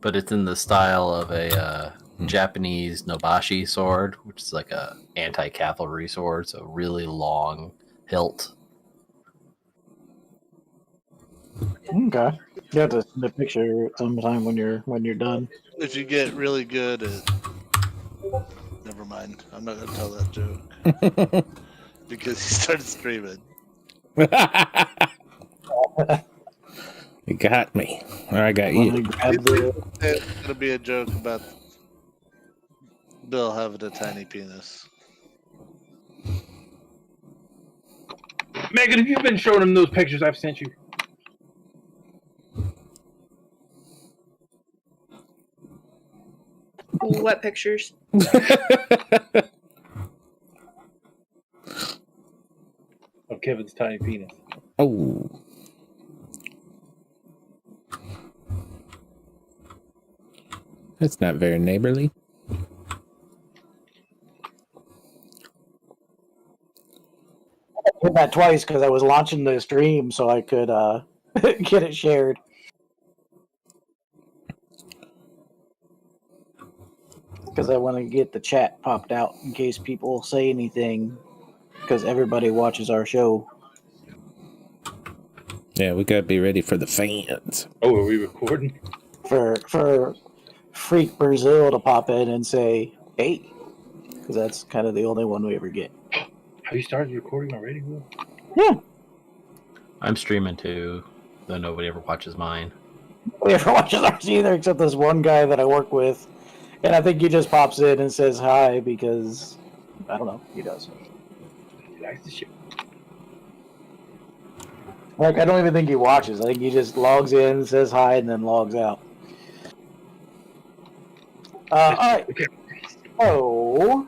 but it's in the style of a Japanese nobashi sword, which is like a anti-cavalry sword, so really long hilt. Okay. You have to send a picture sometime when you're done. If you get really good at... Never mind. I'm not going to tell that joke. Because he started screaming. You got me. Or I got you. It's going to be a joke about Bill having a tiny penis. Megan, have you been showing him those pictures I've sent you? What pictures? Of Kevin's tiny penis. Oh. That's not very neighborly. I did that twice because I was launching the stream so I could get it shared. Because I want to get the chat popped out in case people say anything. Because everybody watches our show. Yeah, we gotta be ready for the fans. Oh, are we recording? For Freak Brazil to pop in and say, hey. Because that's kind of the only one we ever get. Have you started recording already, Will? Yeah. I'm streaming too, though nobody ever watches mine. Nobody ever watches ours either, except this one guy that I work with. And I think he just pops in and says hi because, I don't know, he does. He likes the show. Like, I don't even think he watches. I think he just logs in, says hi, and then logs out. All right. Okay. So,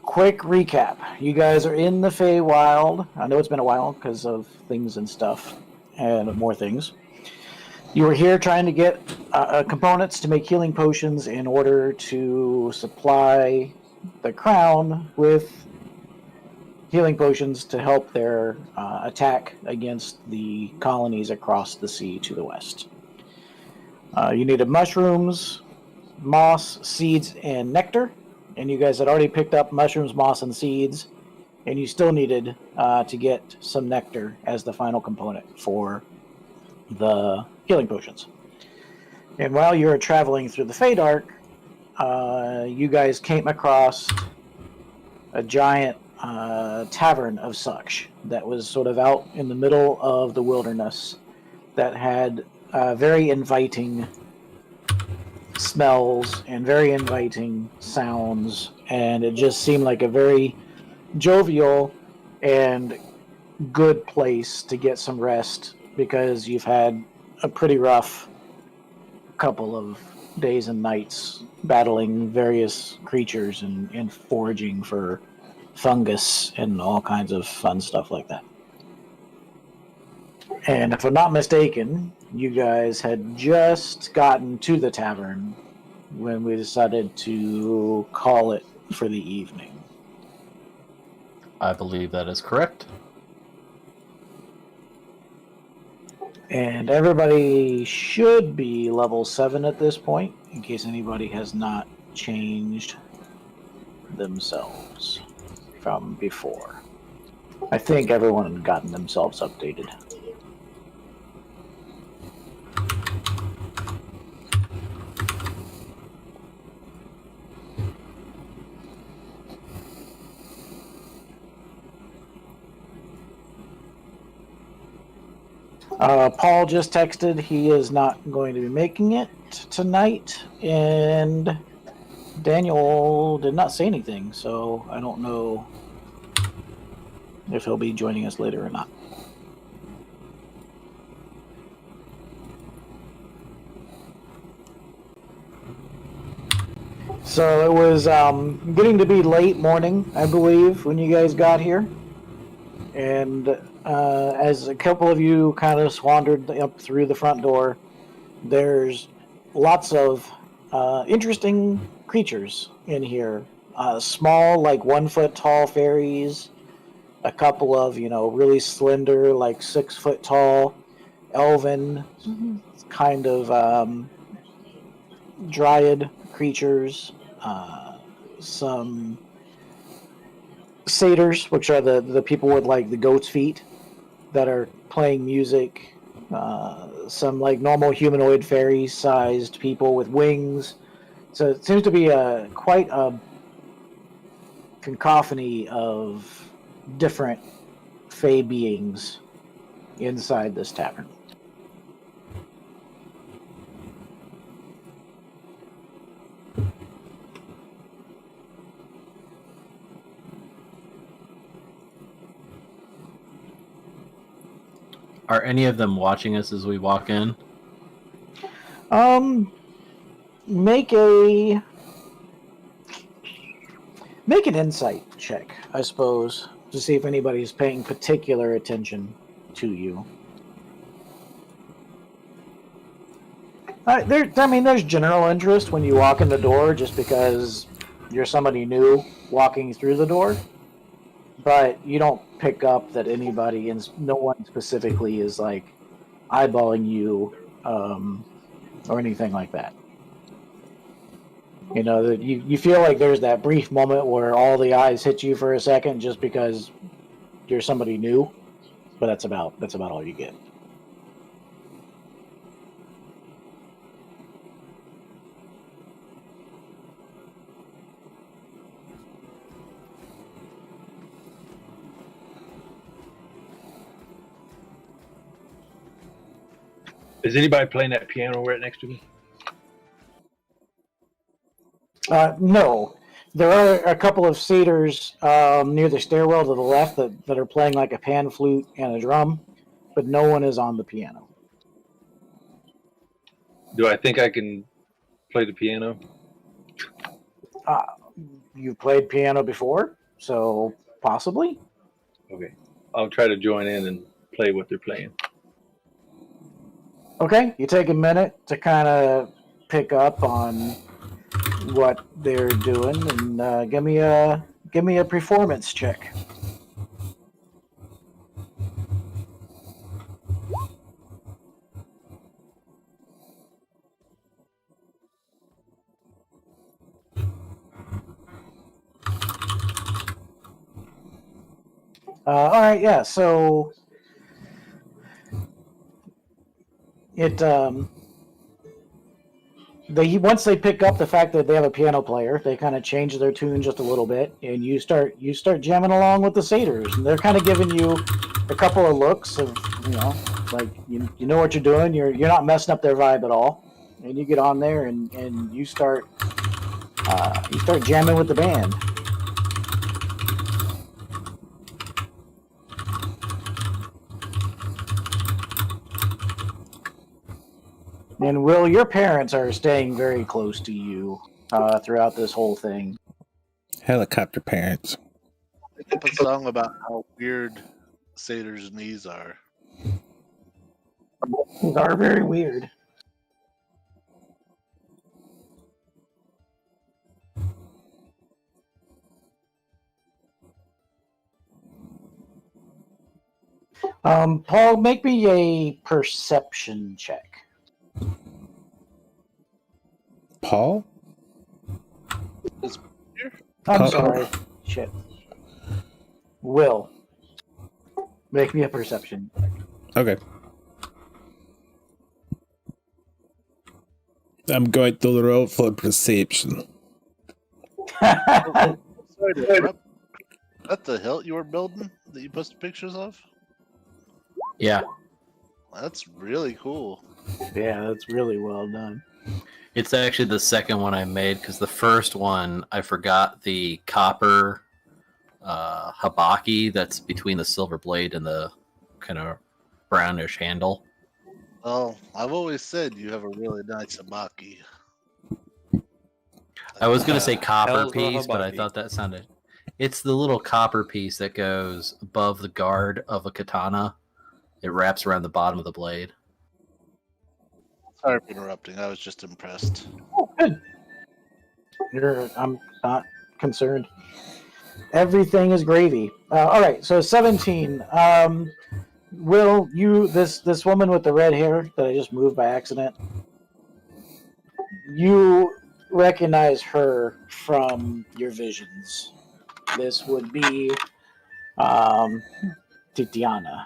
quick recap. You guys are in the Feywild. I know it's been a while because of things and stuff and more things. You were here trying to get components to make healing potions in order to supply the crown with healing potions to help their attack against the colonies across the sea to the west. You needed mushrooms, moss, seeds, and nectar. And you guys had already picked up mushrooms, moss, and seeds. And you still needed to get some nectar as the final component for the healing potions. And while you were traveling through the Feydark, you guys came across a giant tavern of such that was sort of out in the middle of the wilderness that had very inviting smells and very inviting sounds, and it just seemed like a very jovial and good place to get some rest because you've had a pretty rough couple of days and nights battling various creatures and foraging for fungus and all kinds of fun stuff like that. And if I'm not mistaken, you guys had just gotten to the tavern when we decided to call it for the evening. I believe that is correct. And everybody should be level 7 at this point, in case anybody has not changed themselves from before. I think everyone had gotten themselves updated. Paul just texted he is not going to be making it tonight, and Daniel did not say anything, so I don't know if he'll be joining us later or not. So it was getting to be late morning, I believe, when you guys got here. And as a couple of you kind of wandered up through the front door, there's lots of interesting creatures in here. Small, like 1 foot tall fairies, a couple of, really slender, like 6 foot tall elven kind of dryad creatures, some satyrs, which are the people with like the goat's feet that are playing music, some like normal humanoid fairy-sized people with wings. So it seems to be quite a cacophony of different fey beings inside this tavern. Are any of them watching us as we walk in? Make an insight check, I suppose, to see if anybody's paying particular attention to you. There's general interest when you walk in the door, just because you're somebody new walking through the door. But you don't pick up that anybody, and no one specifically is like eyeballing you, or anything like that. You know, that you feel like there's that brief moment where all the eyes hit you for a second just because you're somebody new, but that's about all you get. Is anybody playing that piano right next to me? No. There are a couple of satyrs near the stairwell to the left that are playing like a pan flute and a drum, but no one is on the piano. Do I think I can play the piano? You've played piano before, so possibly. Okay. I'll try to join in and play what they're playing. Okay, you take a minute to kind of pick up on what they're doing, and give me a performance check. All right, yeah. So it once they pick up the fact that they have a piano player, they kind of change their tune just a little bit, and you start jamming along with the satyrs, and they're kind of giving you a couple of looks of, like you know what you're doing. You're not messing up their vibe at all, and you get on there and you start jamming with the band. And Will, your parents are staying very close to you throughout this whole thing. Helicopter parents. Make up a song about how weird Satyrs' knees are. These are very weird. Paul, make me a perception check. Paul? I'm Uh-oh. sorry. Shit. Will, make me a perception check. Okay. I'm going to the road for perception. Sorry to interrupt. That the hilt you were building that you posted pictures of? Yeah, That's really cool. Yeah, that's really well done. it's actually the second one I made because the first one I forgot the copper habaki that's between the silver blade and the kind of brownish handle. Well, I've always said you have a really nice habaki. I was going to say copper hell's a piece, but I habaki? thought that sounded... It's the little copper piece that goes above the guard of a katana. It wraps around the bottom of the blade. Sorry for interrupting. I was just impressed. Oh, good. I'm not concerned. Everything is gravy. All right, so 17. Will, this woman with the red hair that I just moved by accident, you recognize her from your visions. This would be Titiana.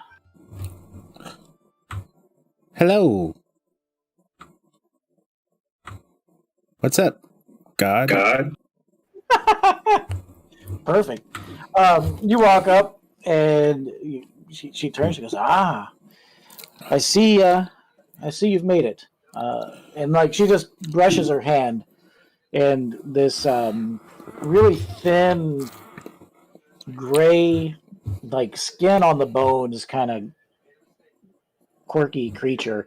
Hello. What's up, God? Perfect. You walk up and she turns. She goes, "Ah, I see. I see you've made it." And like she just brushes her hand, and this really thin gray, like skin on the bones, kind of quirky creature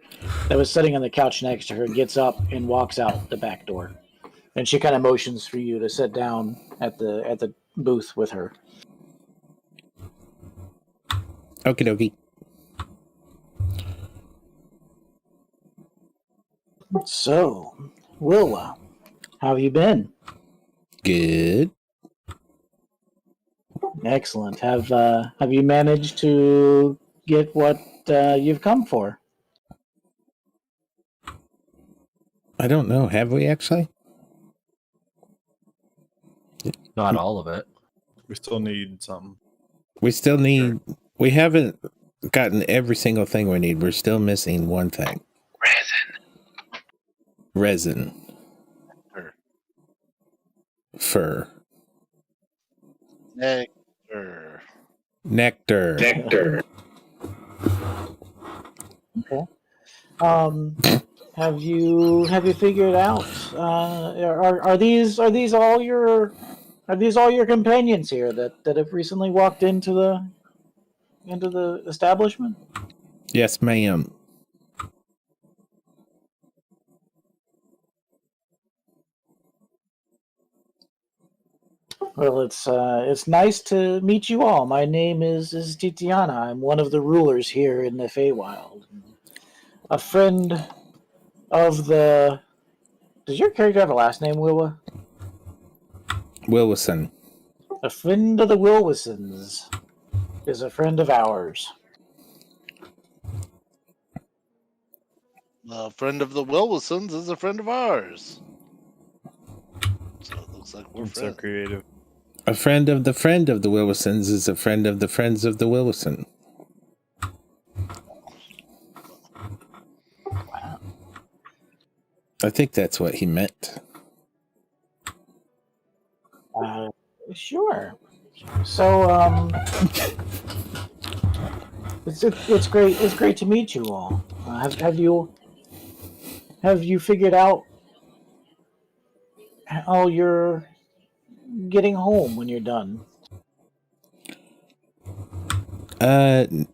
that was sitting on the couch next to her gets up and walks out the back door. And she kind of motions for you to sit down at the booth with her. Okie dokie. So, WilWa, how have you been? Good. Excellent. Have you managed to get what you've come for? I don't know. Have we actually? Not all of it. We still need something. We still need. We haven't gotten every single thing we need. We're still missing one thing. Resin. Fur. Nectar. Okay. Have you figured out? Are these all your companions here that have recently walked into the establishment? Yes, ma'am. Well, it's nice to meet you all. My name is Titiana. I'm one of the rulers here in the Feywild. A friend of the. Does your character have a last name, WilWa? Wilson. A friend of the Wilwisons is a friend of ours. A friend of the Wilwisons is a friend of ours. So it looks like we're I'm so friends. creative. A friend of the Wilsons is a friend of the friends of the Wilson. Wow. I think that's what he meant. Sure. So, it's great. It's great to meet you all. Have you figured out how you're getting home when you're done? I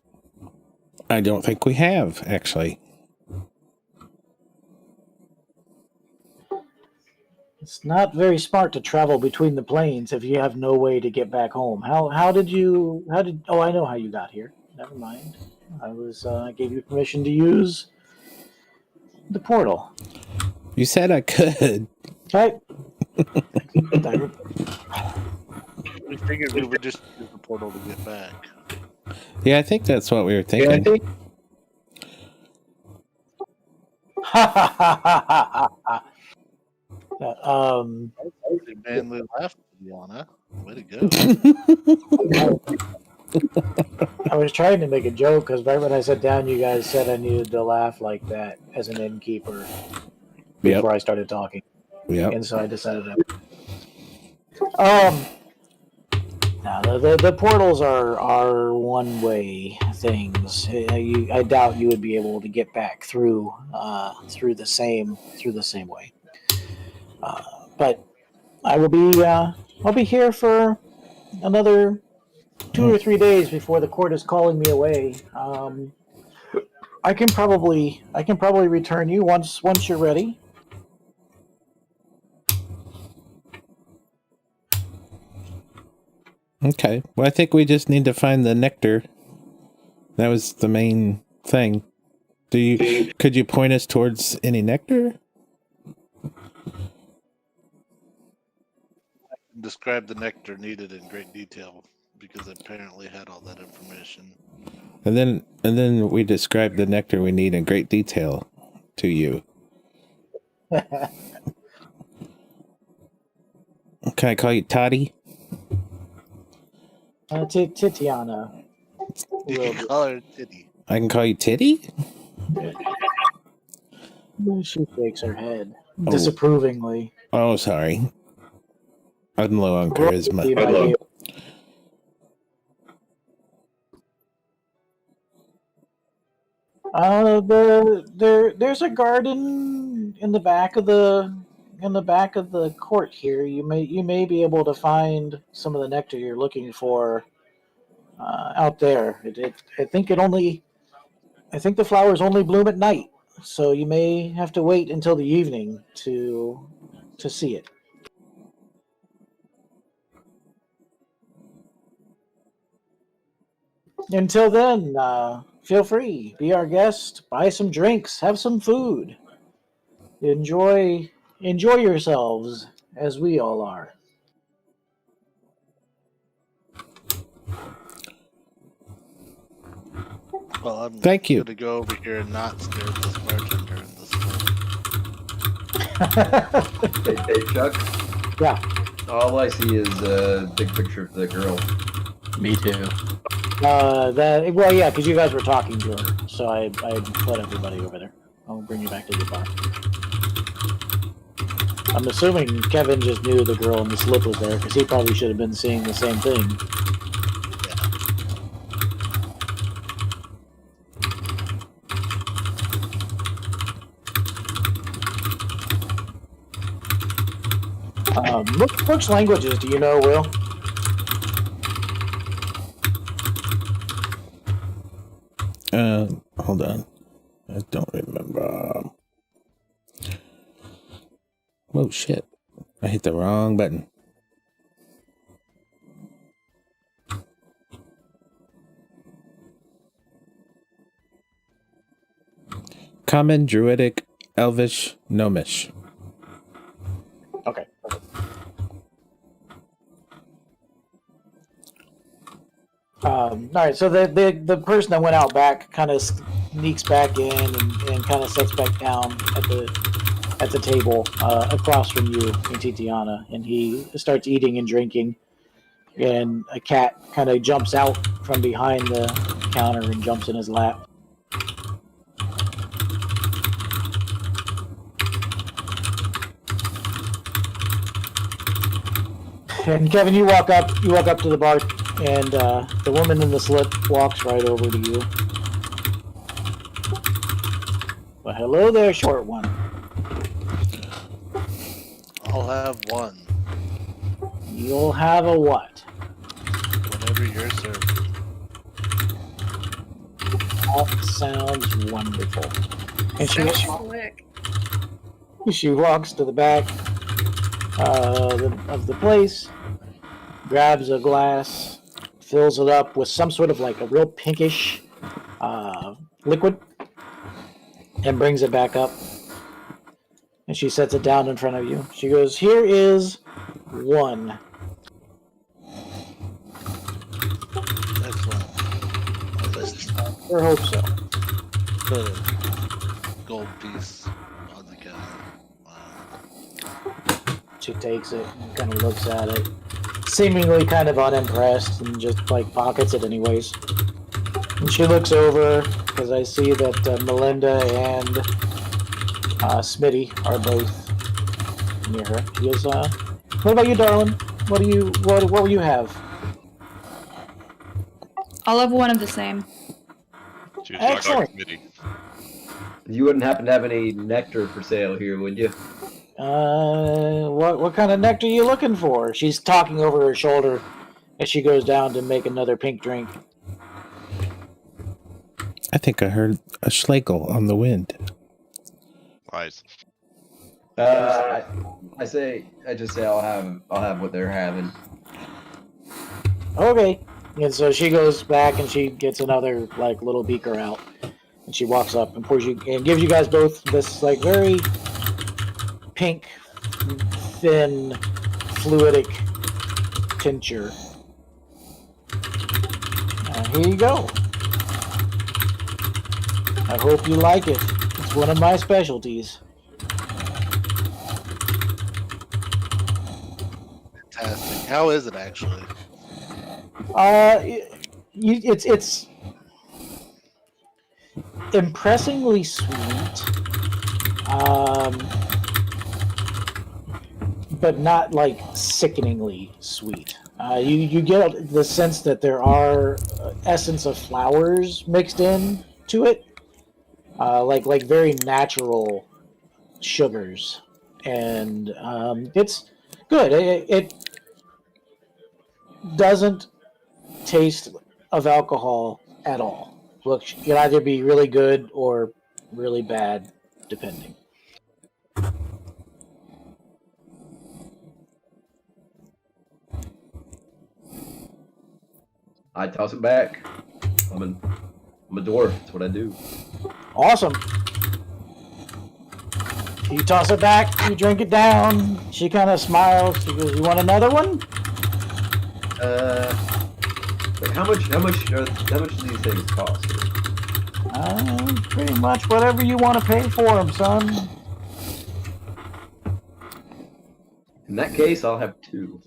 don't think we have, actually. It's not very smart to travel between the planes if you have no way to get back home. How did oh, I know how you got here. Never mind. I gave you permission to use the portal. You said I could. Okay. We figured we would just use the portal to get back. Yeah, I think that's what we were thinking. Pretty manly laugh, Diana. Way to go. I was trying to make a joke because right when I sat down, you guys said I needed to laugh like that as an innkeeper before I started talking. Yep. And so I decided to. Now the portals are one way things. I doubt you would be able to get back through the same way. But I'll be here for another 2 or 3 days before the court is calling me away. I can probably return you once you're ready. Okay. Well, I think we just need to find the nectar. That was the main thing. Could you point us towards any nectar? Describe the nectar needed in great detail because I apparently had all that information. And then we describe the nectar we need in great detail to you. Can I call you Toddy? Titiana. You can call her Titty. I can call you Titty? She shakes her head Oh. disapprovingly. Oh, sorry. I'm low on charisma. There's a garden in the back of the court here. You may be able to find some of the nectar you're looking for out there. I think the flowers only bloom at night, so you may have to wait until the evening to see it. Until then, feel free, be our guest, buy some drinks, have some food, enjoy yourselves as we all are. Well, I'm Thank you. going to go over here and not stare at this bartender in this one. Hey, Chuck. Yeah. All I see is a big picture of the girl. Me too. Because you guys were talking to her, so I put everybody over there. I'll bring you back to the bar. I'm assuming Kevin just knew the girl in the slip was there, because he probably should have been seeing the same thing. Which languages do you know, Will? Hold on. I don't remember. Oh, shit. I hit the wrong button. Common, Druidic, Elvish, Gnomish. Okay. All right, so the person that went out back kind of sneaks back in and kind of sits back down at the table across from you and Titiana, and he starts eating and drinking, and a cat kind of jumps out from behind the counter and jumps in his lap. And Kevin, you walk up to the bar, and the woman in the slip walks right over to you. Well, hello there, short one. I'll have one. You'll have a what? Whenever you're serving. That sounds wonderful. And Sounds slick. she walks to the back of the place, grabs a glass, fills it up with some sort of like a real pinkish liquid, and brings it back up. And she sets it down in front of you. She goes, "Here is one." Excellent. I hope so. Put a gold piece on the counter. Wow. She takes it and kind of looks at it, seemingly kind of unimpressed, and just like pockets it anyways. And she looks over, because I see that Melinda and Smitty are both near her. She goes, "What about you, darling? What will you have?" I'll have one of the same. She was talking Excellent. like Smitty. You wouldn't happen to have any nectar for sale here, would you? What kind of nectar are you looking for? She's talking over her shoulder as she goes down to make another pink drink. I think I heard a schlegel on the wind. Lies. I just say I'll have what they're having. Okay. And so she goes back and she gets another like little beaker out, and she walks up and pours you and gives you guys both this like very pink, thin, fluidic tincture. Here you go. I hope you like it. It's one of my specialties. Fantastic. How is it actually? It's impressingly sweet, but not like sickeningly sweet. You get the sense that there are essence of flowers mixed in to it, like very natural sugars, and it's good. It doesn't taste of alcohol at all. Look, it can either be really good or really bad, depending. I toss it back. I'm a dwarf. That's what I do. Awesome. You toss it back, you drink it down. She kind of smiles. She goes, "You want another one?" Wait, how much do these things cost? Pretty much whatever you want to pay for them, son. In that case, I'll have 2.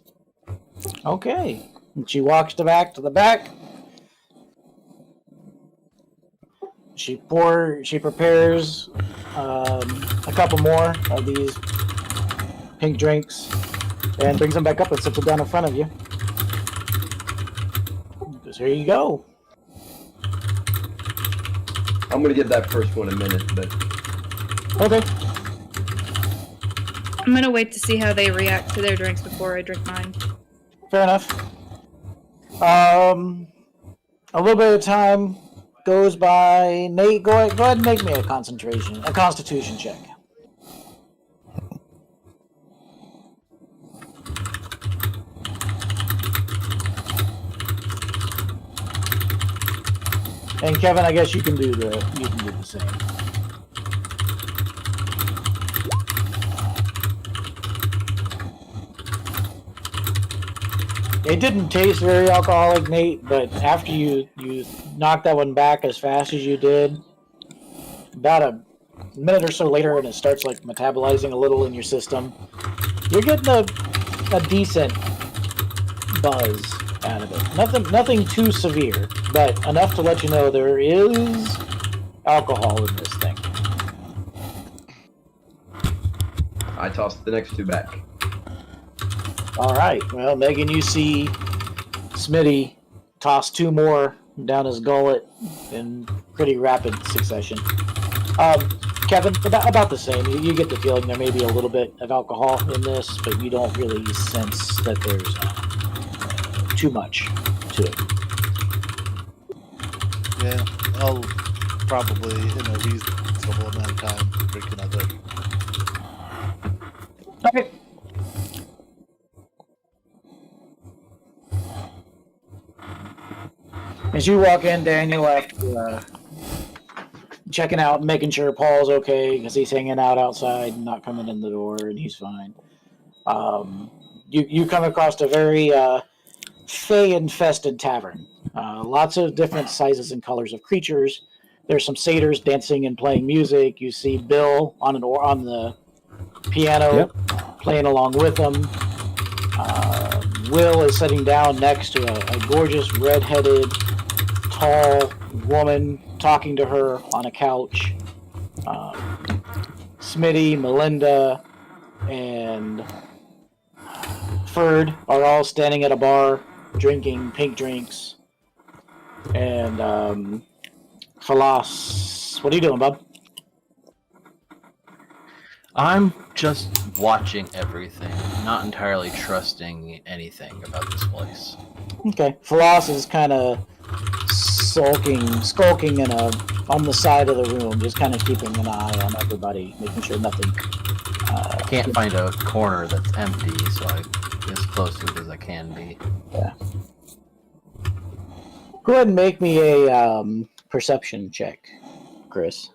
Okay. And she walks back to the back. She prepares a couple more of these pink drinks and brings them back up and sets them down in front of you. Because here you go. I'm gonna give that first one a minute, but Okay. I'm gonna wait to see how they react to their drinks before I drink mine. Fair enough. A little bit of time goes by. Nate, go ahead and make me a constitution check. And Kevin, I guess you can do the same. It didn't taste very alcoholic, Nate, but after you knocked that one back as fast as you did, about a minute or so later, and it starts like metabolizing a little in your system, you're getting a decent buzz out of it. Nothing too severe, but enough to let you know there is alcohol in this thing. I tossed the next 2 back. All right. Well, Megan, you see Smitty toss 2 more down his gullet in pretty rapid succession. Kevin, about the same. You get the feeling there may be a little bit of alcohol in this, but you don't really sense that there's too much to it. Yeah, I'll probably in a reasonable amount of time drink another. Okay. As you walk in, Daniel, after checking out, making sure Paul's okay because he's hanging out outside and not coming in the door, and he's fine. You come across a very fey-infested tavern. Lots of different sizes and colors of creatures. There's some satyrs dancing and playing music. You see Bill on the piano playing along with them. Will is sitting down next to a gorgeous red-headed, tall woman talking to her on a couch. Smitty, Melinda, and Ferd are all standing at a bar drinking pink drinks. And Falas, what are you doing, bub? I'm just watching everything, not entirely trusting anything about this place. Okay. Falas is kind of skulking on the side of the room, just kind of keeping an eye on everybody, making sure nothing. I can't find a corner that's empty, so I get as close to it as I can be. Yeah. Go ahead and make me a perception check, Chris.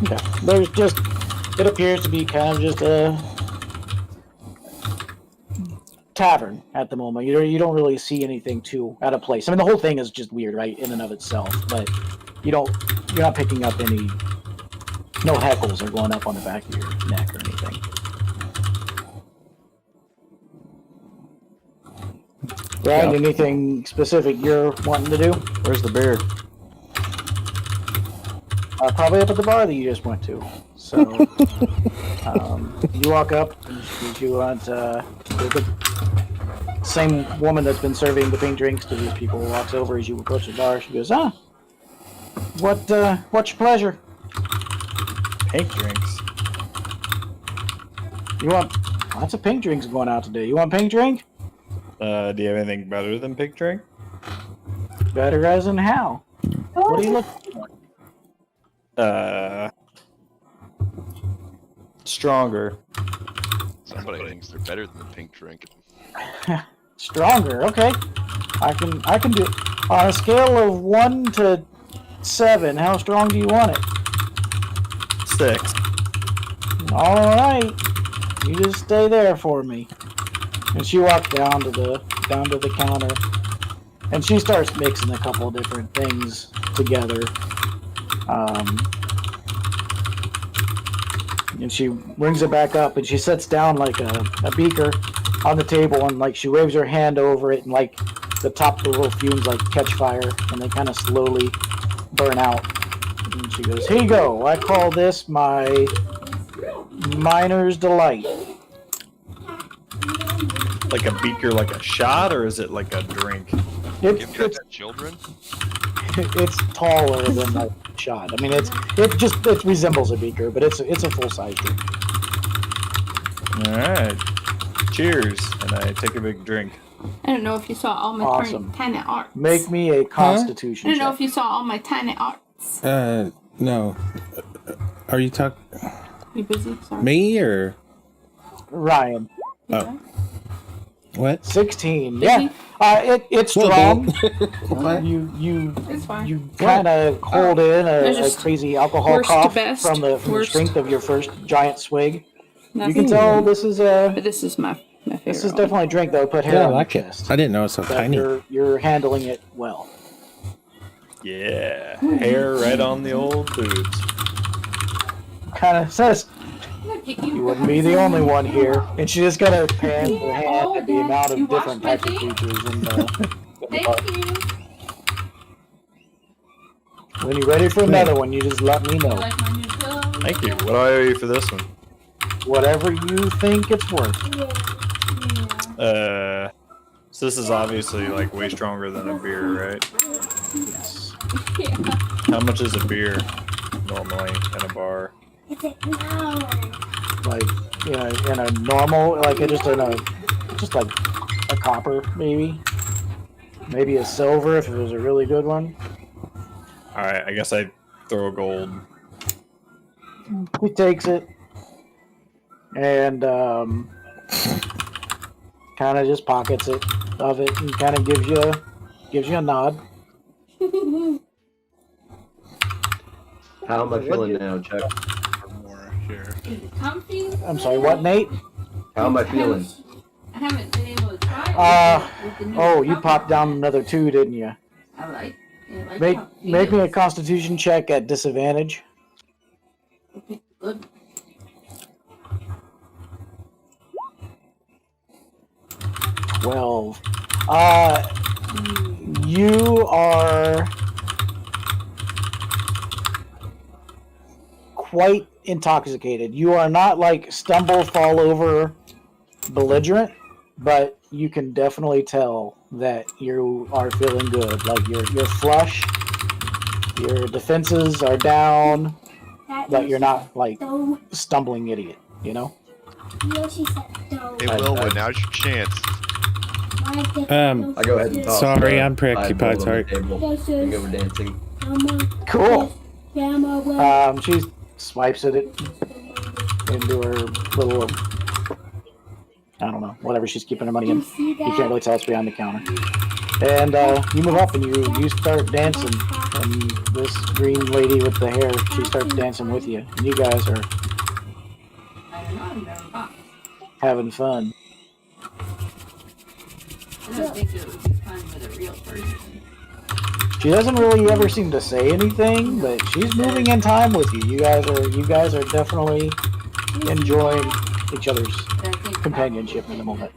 Okay. There's just, it appears to be kind of just tavern at the moment. You don't really see anything too out of place. I mean, the whole thing is just weird, right, in and of itself. But you're not picking up any. No heckles are going up on the back of your neck or anything. Right? Yeah. Anything specific you're wanting to do? Where's the beer? Probably up at the bar that you just went to. So you walk up and you want the same woman that's been serving the pink drinks to these people walks over as you approach the bar. She goes, what's your pleasure? Pink drinks. You want lots of pink drinks going out today. You want pink drink? Do you have anything better than pink drink? Better as in how? What are you looking for? Stronger. Somebody thinks they're better than the pink drink. Stronger, okay. I can do it. On a scale of 1 to 7, how strong do you want it? 6. Alright. You just stay there for me. And she walks down to the counter. And she starts mixing a couple of different things together. And she brings it back up and she sets down like a beaker on the table and like she waves her hand over it and like the top of the little fumes like catch fire and they kind of slowly burn out. And she goes, "Here you go. I call this my miner's delight." Like a beaker, like a shot, or is it like a drink? Give that to children? It's taller than a shot. I mean, it resembles a beaker, but it's a full size drink. All right. Cheers, and I take a big drink. I don't know if you saw all my Awesome. tiny arts. Make me a Constitution I don't know check. if you saw all my tiny arts. No. Are you talking You busy? Sorry. me or Ryan, oh? What? 16. Busy? Yeah, it's strong. What? You It's fine. you kind of hold in I a just- crazy alcohol worst to cough best, from the worst. strength of your first giant swig. Nothing. You can tell this is But this is my favorite. this is definitely a drink that would put hair Yeah, I on like your it. chest. I didn't know it was so But tiny. you're handling it well. Yeah, hair right on the old boobs. Kind of says you wouldn't be the only one here, and she just kind of pans her hand at the amount of different types of creatures in the bar. Thank you. When you're ready for another one, you just let me know. Like my new pillow? Thank you. What do I owe you for this one? Whatever you think it's worth. So this is obviously like way stronger than a beer, right? Yes. Yeah. How much is a beer normally in a bar? Like in a normal, like just like a copper maybe a silver if it was a really good one. All right, I guess I throw a gold. He takes it and kind of just pockets it of it and kind of gives you a nod. How am I feeling now, Chuck? More here. Comfy? I'm sorry, what, Nate? How am I feeling? I haven't been able to try it. With the new Oh, you cover. popped down another 2, didn't you? I like Make how it me a feels. Constitution check at disadvantage. Good. 12. You are quite intoxicated. You are not like stumble, fall over, belligerent, but you can definitely tell that you are feeling good. Like you're flush, your defenses are down, but you're not like stumbling idiot, you know? Hey, WilWa, now's your chance. I go ahead and toss. Sorry, I'm the preoccupied, eyeball on the table and go over dancing. Cool. She swipes it into her little, I don't know, whatever she's keeping her money in. You can't really tell it's behind the counter. And you move up and you start dancing. And this green lady with the hair, she starts dancing with you. And you guys are having fun. I don't think it would be fun with a real person. She doesn't really ever seem to say anything, but she's moving in time with you. You guys are definitely enjoying each other's companionship in the moment.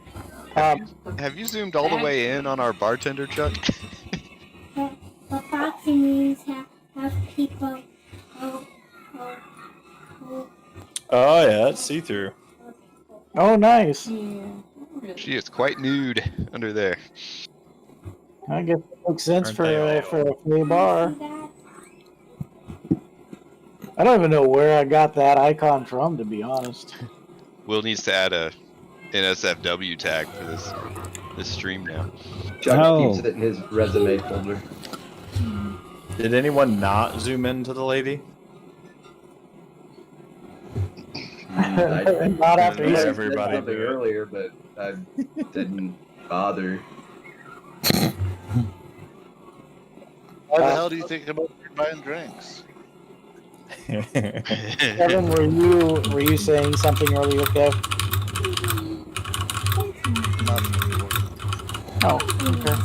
Have you zoomed all the way in on our bartender, Chuck? The boxing means have people. Oh yeah, that's see-through. Oh, nice. She is quite nude under there. I guess it makes sense Aren't for they a free bar. I don't even know where I got that icon from, to be honest. Will needs to add a NSFW tag for this stream now. Chuck keeps it in his resume folder. Did anyone not zoom into the lady? Not after Yeah, you said everybody something do it. earlier, but I didn't bother. Why the hell do you think about buying drinks? Kevin, were you saying something earlier, Kev? Oh, okay.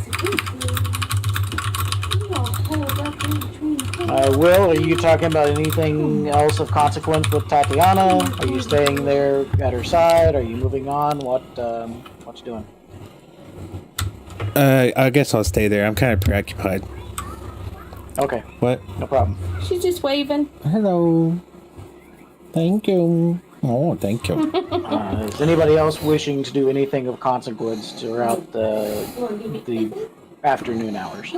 Will, are you talking about anything else of consequence with Tatiana? Are you staying there at her side? Are you moving on? What you doing? I guess I'll stay there. I'm kind of preoccupied. Okay. What? No problem. She's just waving. Hello. Thank you. Oh, thank you. Is anybody else wishing to do anything of consequence throughout the afternoon hours?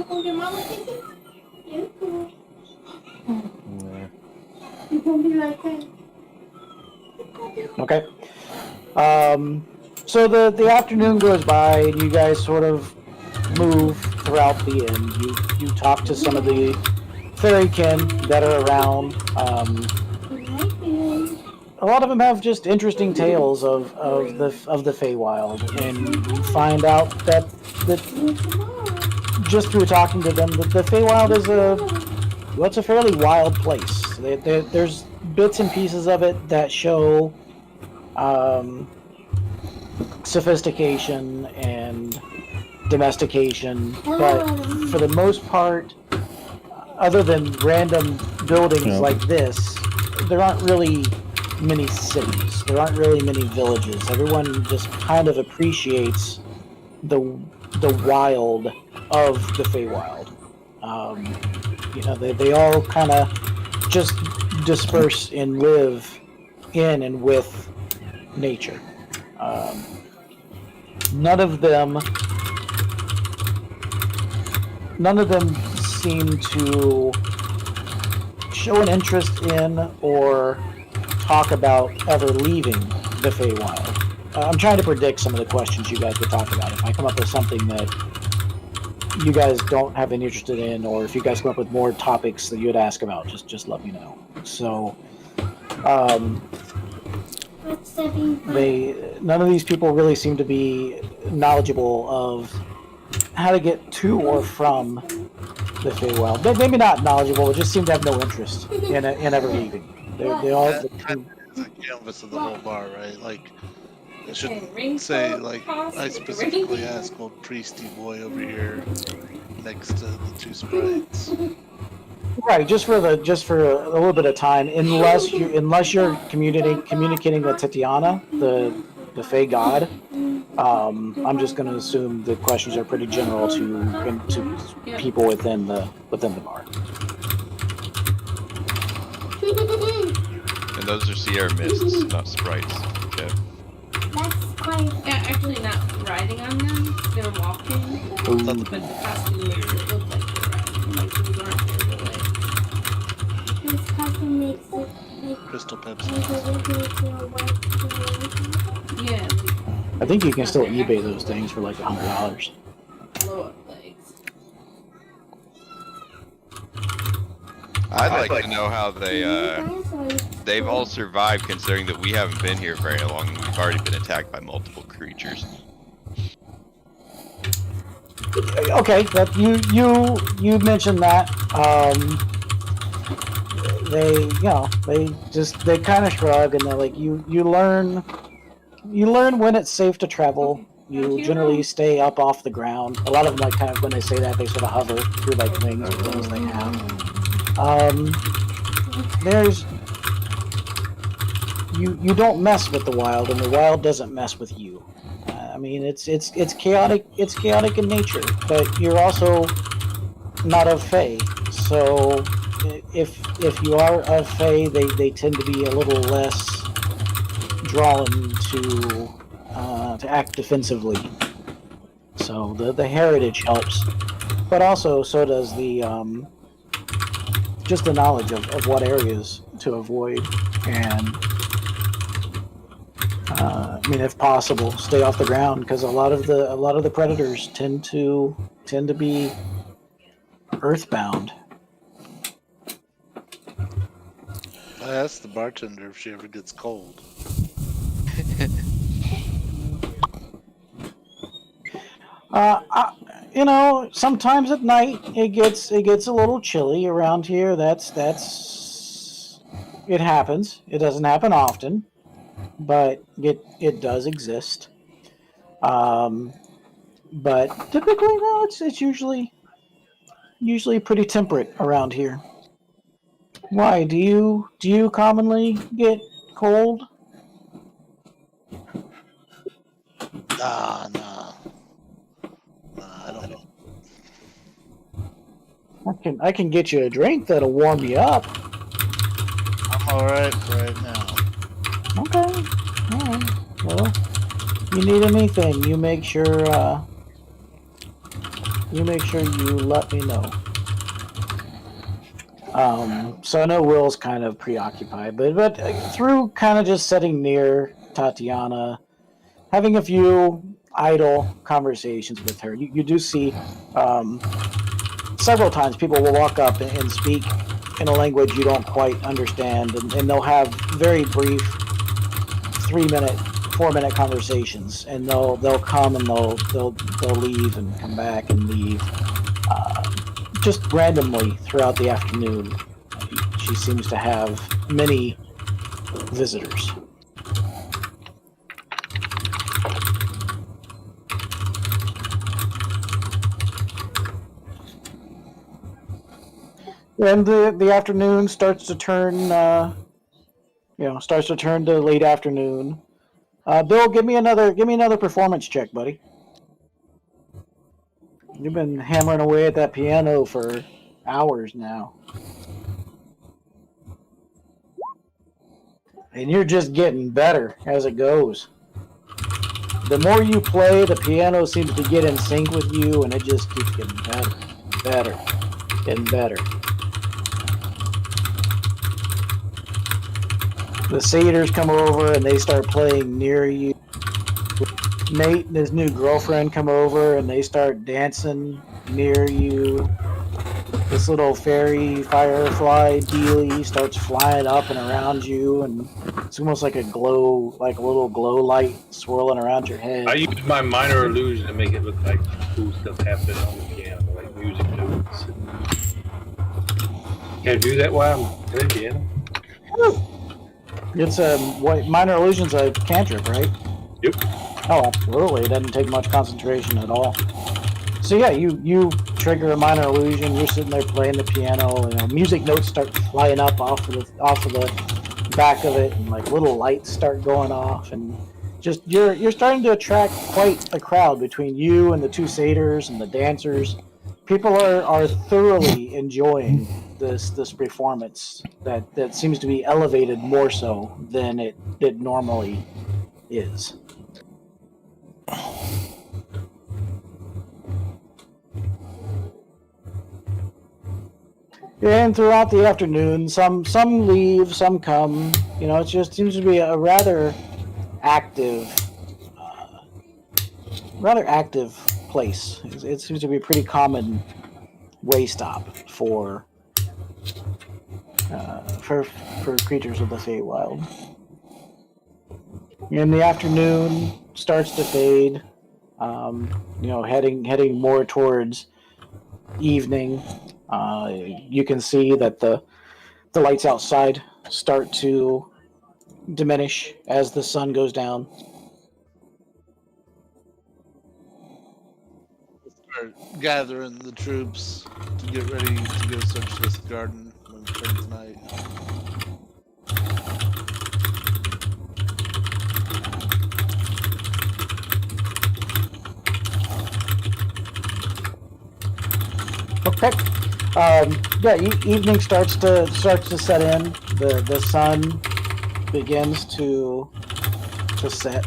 Okay. So the afternoon goes by, and you guys sort of move throughout the inn. You talk to some of the fairykin that are around. A lot of them have just interesting tales of the Feywild, and you find out that just through talking to them, that the Feywild is it's a fairly wild place. There's bits and pieces of it that show sophistication and domestication, but for the most part, other than random buildings like this, there aren't really many cities. There aren't really many villages. Everyone just kind of appreciates the wild of the Feywild. They all kind of just disperse and live in and with nature. None of them seem to show an interest in or talk about ever leaving the Feywild. I'm trying to predict some of the questions you guys would talk about. If I come up with something that you guys don't have any interest in, or if you guys come up with more topics that you would ask about, just let me know. So, none of these people really seem to be knowledgeable of how to get to or from the Feywild. Maybe not knowledgeable, but just seem to have no interest in ever leaving. They all. That kind of is a canvas of the whole bar, right? Like, I should say, like, I specifically asked old priesty boy over here next to the two sprites. Right, just for a little bit of time, unless you're communicating with Tatiana, the Fey god. I'm just going to assume the questions are pretty general to people within the bar. And those are Sierra Mists, not sprites. Okay. Yeah, actually not riding on them. They were walking. But the costume makes it look like they're riding. Like these aren't very good. This costume makes it Crystal Pepsi. Yeah. I think you can still eBay those things for like $100. Blow up legs. I'd like to know how they've all survived, considering that we haven't been here very long and we've already been attacked by multiple creatures. Okay, that you mentioned that. They kind of shrug and they're like, you learn when it's safe to travel you generally stay up off the ground. A lot of them, like, kind of when they say that, they sort of hover through like wings or things they have. There's you don't mess with the wild, and the wild doesn't mess with you. I mean, it's chaotic. It's chaotic in nature, but you're also not of Fae. So if you are of Fae, they tend to be a little less drawn to act defensively. So the heritage helps, but also so does the just the knowledge of what areas to avoid, and I mean, if possible, stay off the ground, because a lot of the predators tend to be earthbound. I asked the bartender if she ever gets cold. Sometimes at night it gets a little chilly around here. That's it happens. It doesn't happen often, but it does exist. But typically, no, it's usually pretty temperate around here. Why do you commonly get cold? Nah, I don't. I can get you a drink that'll warm you up. I'm all right right now. Okay. All right. Well, you need anything, you make sure you let me know. So I know Will's kind of preoccupied, but through kind of just sitting near Tatiana, having a few idle conversations with her, you do see several times people will walk up and speak in a language you don't quite understand, and they'll have very brief 3-minute, 4-minute conversations, and they'll come and they'll leave and come back and leave, just randomly throughout the afternoon. She seems to have many visitors. And the afternoon starts to turn, to late afternoon. Bill, give me another performance check, buddy. You've been hammering away at that piano for hours now, and you're just getting better as it goes. The more you play, the piano seems to get in sync with you, and it just keeps getting better, getting better. The satyrs come over and they start playing near you. Nate and his new girlfriend come over and they start dancing near you. This little fairy firefly dealie starts flying up and around you, and it's almost like a little glow light swirling around your head. I use my minor illusion to make it look like cool stuff happening on the piano, like music notes. Can I do that while I'm playing piano? It's minor illusion's a cantrip, right? Yep. Oh, absolutely. It doesn't take much concentration at all. So yeah, you trigger a minor illusion. You're sitting there playing the piano, and music notes start flying up off of the back of it, and like little lights start going off, and just you're starting to attract quite a crowd between you and the two satyrs and the dancers. People are thoroughly enjoying this performance that seems to be elevated more so than it normally is. And throughout the afternoon, some leave, some come. It just seems to be a rather active place. It seems to be a pretty common way stop for creatures of the Feywild. And the afternoon starts to fade. Heading more towards evening. You can see that the lights outside start to diminish as the sun goes down. start gathering the troops to get ready to go search this garden when we turn tonight. Okay. Yeah, evening starts to set in. The sun begins to set,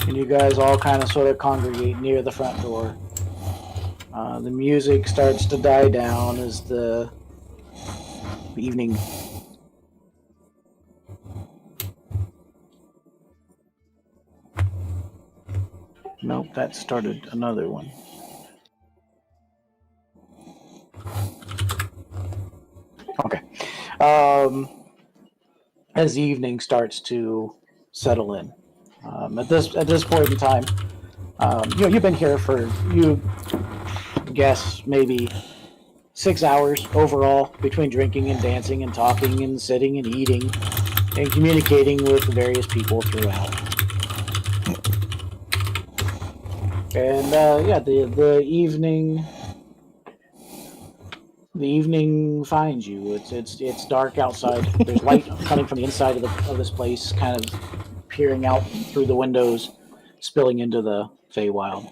and you guys all kind of sort of congregate near the front door. The music starts to die down as the evening. Nope, that started another one. Okay. As the evening starts to settle in, at this point in time, you've been here for, you guess, maybe 6 hours overall between drinking and dancing and talking and sitting and eating and communicating with various people throughout. And the evening finds you. It's dark outside. There's light coming from the inside of this place, kind of peering out through the windows, spilling into the Feywild.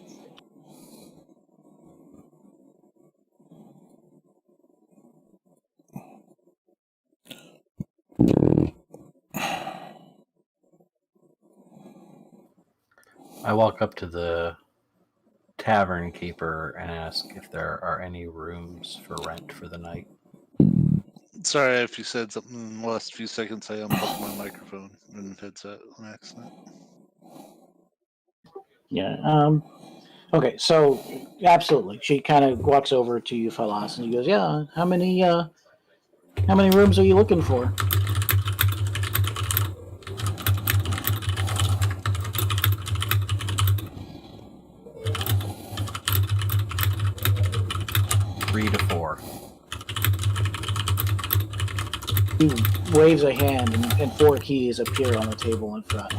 I walk up to the tavern keeper and ask if there are any rooms for rent for the night. Sorry if you said something in the last few seconds. I unplugged my microphone and headset on accident. Yeah. Okay. So, absolutely, she kind of walks over to you, Falas, and he goes, "Yeah. How many rooms are you looking for?" Three to four. He waves a hand, and 4 keys appear on the table in front.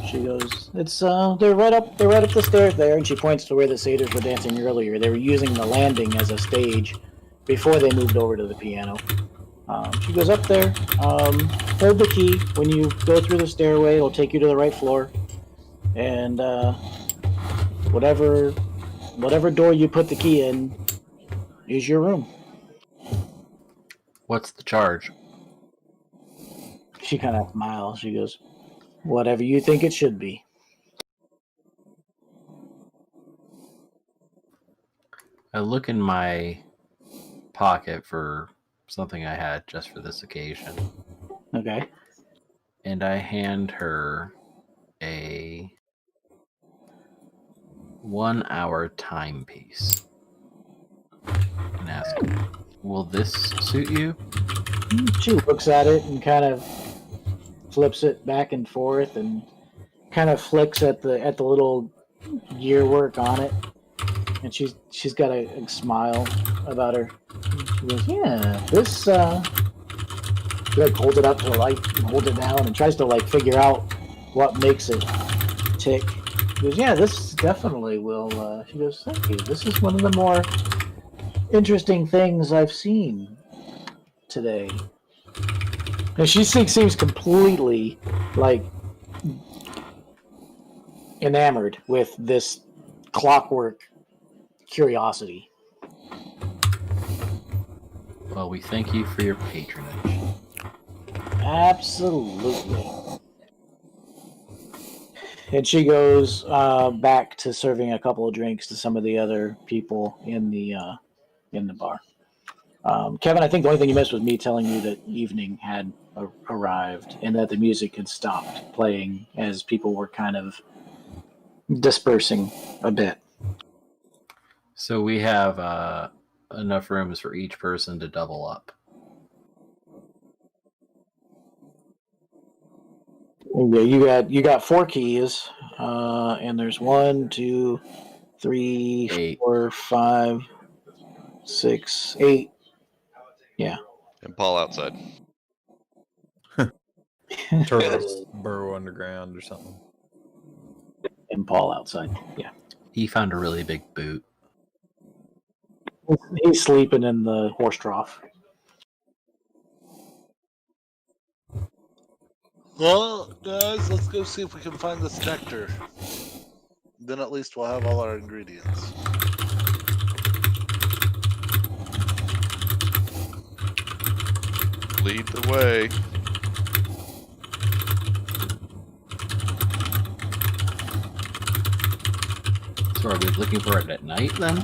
She goes, "It's they're right up the stairs there," and she points to where the satyrs were dancing earlier. They were using the landing as a stage before they moved over to the piano. She goes up there, hold the key. When you go through the stairway, it'll take you to the right floor, and whatever door you put the key in is your room. What's the charge? She kind of smiles. She goes, "Whatever you think it should be." I look in my pocket for something I had just for this occasion. Okay. And I hand her a 1 hour timepiece and ask, "Will this suit you?" She looks at it and kind of flips it back and forth and kind of flicks at the little gear work on it, and she's got a smile about her. She goes, "Yeah, this." She like holds it up to the light and holds it down and tries to like figure out what makes it tick. She goes, "Yeah, this definitely will." She goes, "Thank you. This is one of the more interesting things I've seen today." And she seems completely like enamored with this clockwork curiosity. Well, we thank you for your patronage. Absolutely. And she goes back to serving a couple of drinks to some of the other people in the bar. Kevin, I think the only thing you missed was me telling you that evening had arrived and that the music had stopped playing as people were kind of dispersing a bit. So we have enough rooms for each person to double up. Yeah, you got 4 keys, and there's 1, 2, 3, 8. 4, 5, 6, 8. Yeah. And Paul outside. Turtles burrow underground or something. and Paul outside. Yeah. He found a really big boot. He's sleeping in the horse trough. Well, guys, let's go see if we can find this nectar. Then at least we'll have all our ingredients. Lead the way. So are we looking for it at night then?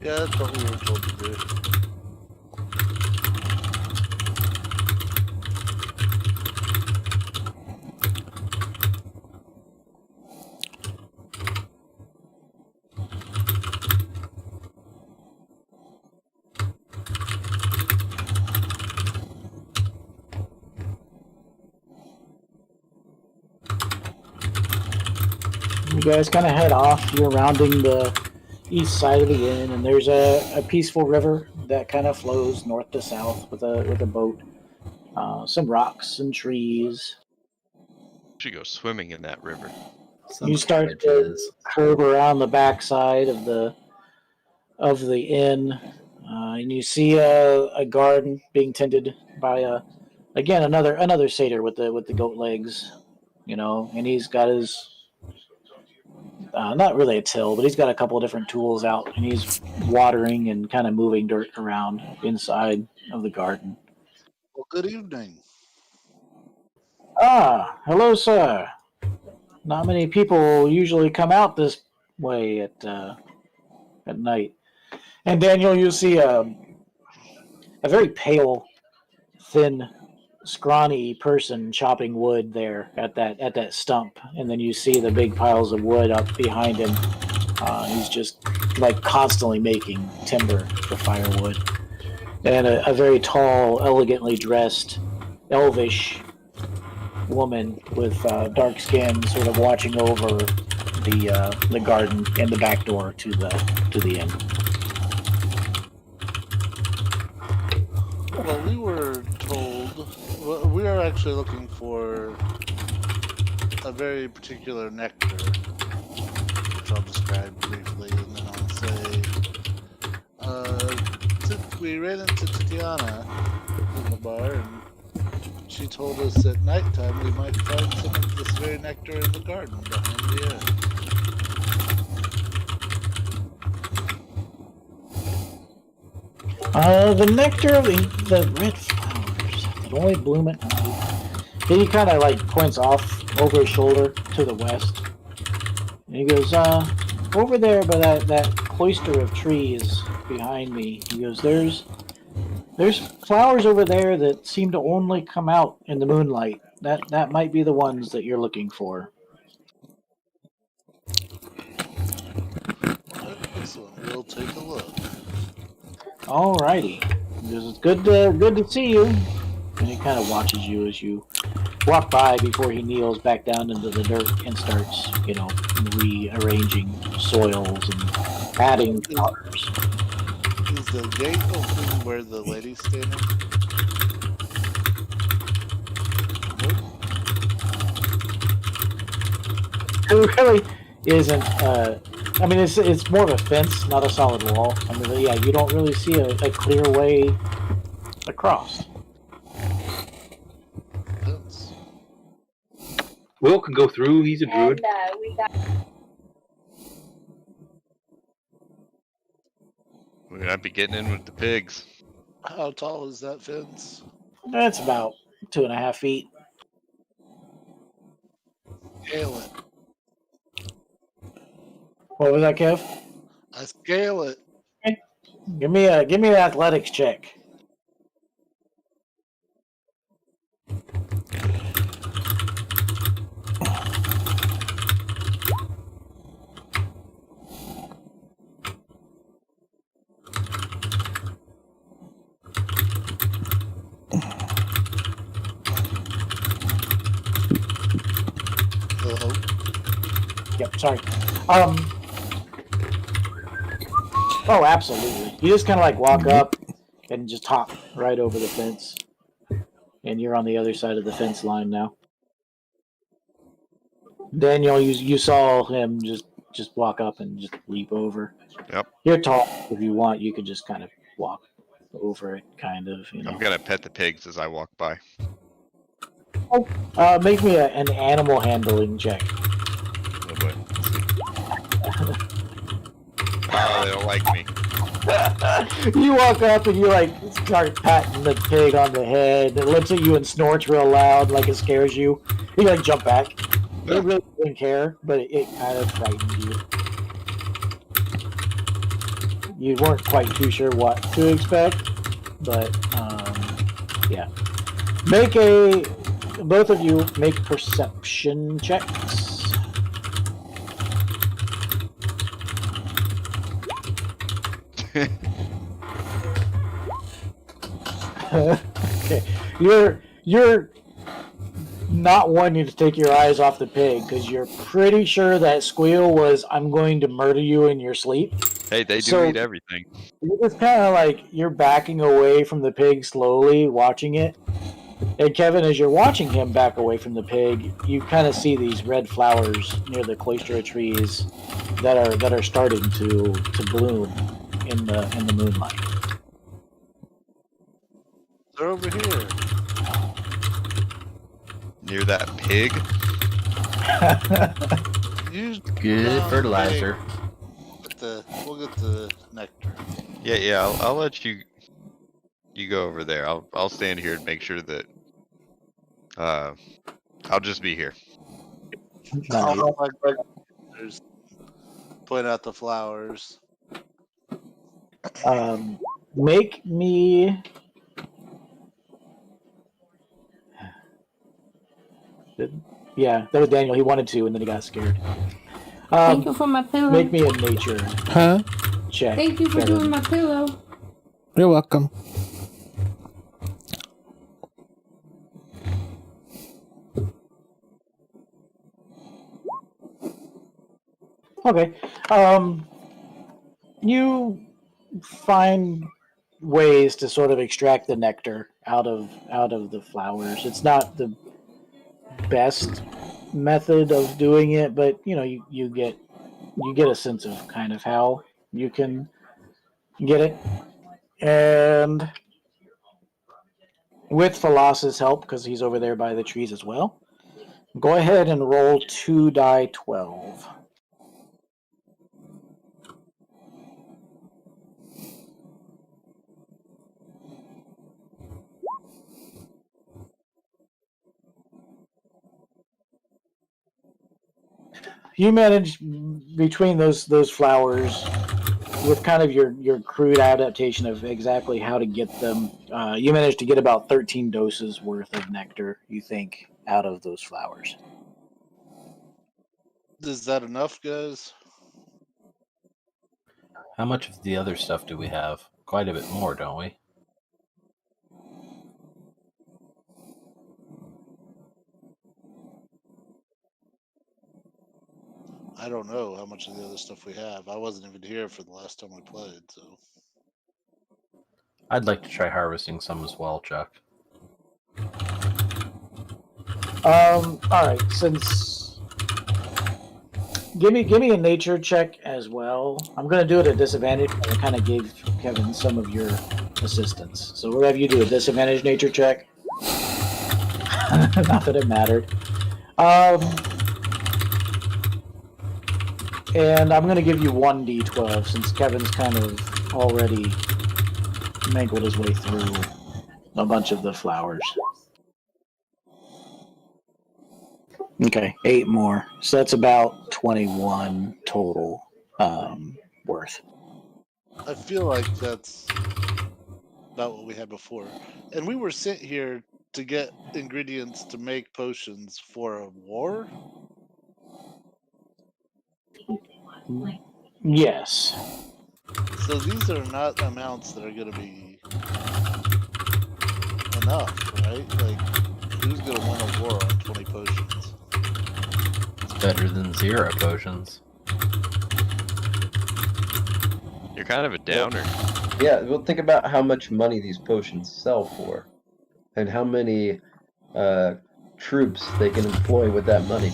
Yeah, that's what we were told to do. You guys kind of head off. You're rounding the east side of the inn, and there's a peaceful river that kind of flows north to south with a boat. Some rocks and trees. Should go swimming in that river. You start to curve around the backside of the inn, and you see a garden being tended by again another satyr with the goat legs, and he's got his not really a till, but he's got a couple of different tools out, and he's watering and kind of moving dirt around inside of the garden. Well, good evening. Ah, hello, sir. Not many people usually come out this way at night. And Daniel, you see a very pale, thin, scrawny person chopping wood there at that stump, and then you see the big piles of wood up behind him. He's just like constantly making timber for firewood. And a very tall, elegantly dressed, elvish woman with dark skin, sort of watching over the garden and the back door to the inn. Well, we were told we are actually looking for a very particular nectar, which I'll describe briefly, and then I'll say, we ran into Tatiana in the bar, and she told us at nighttime we might find some of this very nectar in the garden behind the inn. The nectar of the red flowers that only bloom at night. Then he kind of like points off over his shoulder to the west. And he goes, over there by that cloister of trees behind me. He goes, there's flowers over there that seem to only come out in the moonlight. That might be the ones that you're looking for. Excellent. We'll take a look. Alrighty. He goes, it's good to see you. And he kind of watches you as you walk by before he kneels back down into the dirt and starts, rearranging soils and adding waters. Is the gate open where the lady's standing? It really isn't. I mean, it's more of a fence, not a solid wall. I mean, yeah, you don't really see a clear way across. Fence. Will can go through. He's a druid. We might be getting in with the pigs. How tall is that fence? That's about 2.5 feet. Scale it. What was that, Kev? I scale it. Give me an athletics check. Hello. Yep, sorry. Oh, absolutely. You just kind of like walk up and just hop right over the fence. And you're on the other side of the fence line now. Daniel, you saw him just walk up and just leap over. Yep. You're tall. If you want, you could just kind of walk over it, kind of. You know. I'm gonna pet the pigs as I walk by. Make me an animal handling check. Oh boy. Oh, they don't like me. You walk up and you like start patting the pig on the head. It looks at you and snorts real loud, like it scares you. You like jump back. It really didn't care, but it kind of frightened you. You weren't quite too sure what to expect, but yeah. Both of you make perception checks. Okay, you're not wanting to take your eyes off the pig because you're pretty sure that squeal was "I'm going to murder you in your sleep." Hey, they do So- eat everything. You're just kind of like you're backing away from the pig slowly, watching it. And Kevin, as you're watching him back away from the pig, you kind of see these red flowers near the cloistera trees that are starting to bloom in the moonlight. They're over here. Near that pig? Use Good fertilizer. We'll get the nectar. Yeah, I'll let you go over there. I'll stand here and make sure that I'll just be here. I'll help my brothers point out the flowers. Make me. Yeah, that was Daniel. He wanted to, and then he got scared. Thank you for my pillow. Make me a nature Huh? check. Thank you for Kevin. doing my pillow. You're welcome. Okay. You find ways to sort of extract the nectar out of the flowers. It's not the best method of doing it, but you know, you get a sense of kind of how you can get it. And with Philos's help, because he's over there by the trees as well, go ahead and roll 2 die 12. You manage between those flowers with kind of your crude adaptation of exactly how to get them. You managed to get about 13 doses worth of nectar, you think, out of those flowers. Is that enough, guys? How much of the other stuff do we have? Quite a bit more, don't we? I don't know how much of the other stuff we have. I wasn't even here for the last time we played, so. I'd like to try harvesting some as well, Chuck. All right. Since give me a nature check as well. I'm going to do it at disadvantage. I kind of gave Kevin some of your assistance, so we'll have you do a disadvantage nature check. Not that it mattered. And I'm going to give you 1d12 since Kevin's kind of already mangled his way through a bunch of the flowers. Okay, 8 more. So that's about 21 total worth. I feel like that's about what we had before. And we were sent here to get ingredients to make potions for a war? Yes. So these are not amounts that are going to be enough, right? Like, who's going to win a war on 20 potions? It's better than 0 potions. You're kind of a downer. Yeah, well, think about how much money these potions sell for, and how many troops they can employ with that money.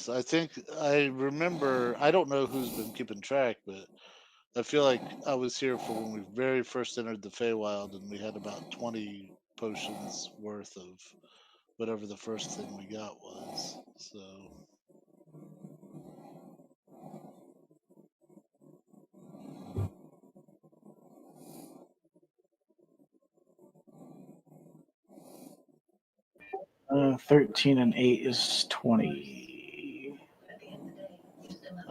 this. I think I remember. I don't know who's been keeping track, but I feel like I was here for when we very first entered the Feywild, and we had about 20 potions worth of whatever the first thing we got was. So 13 and 8 is 20.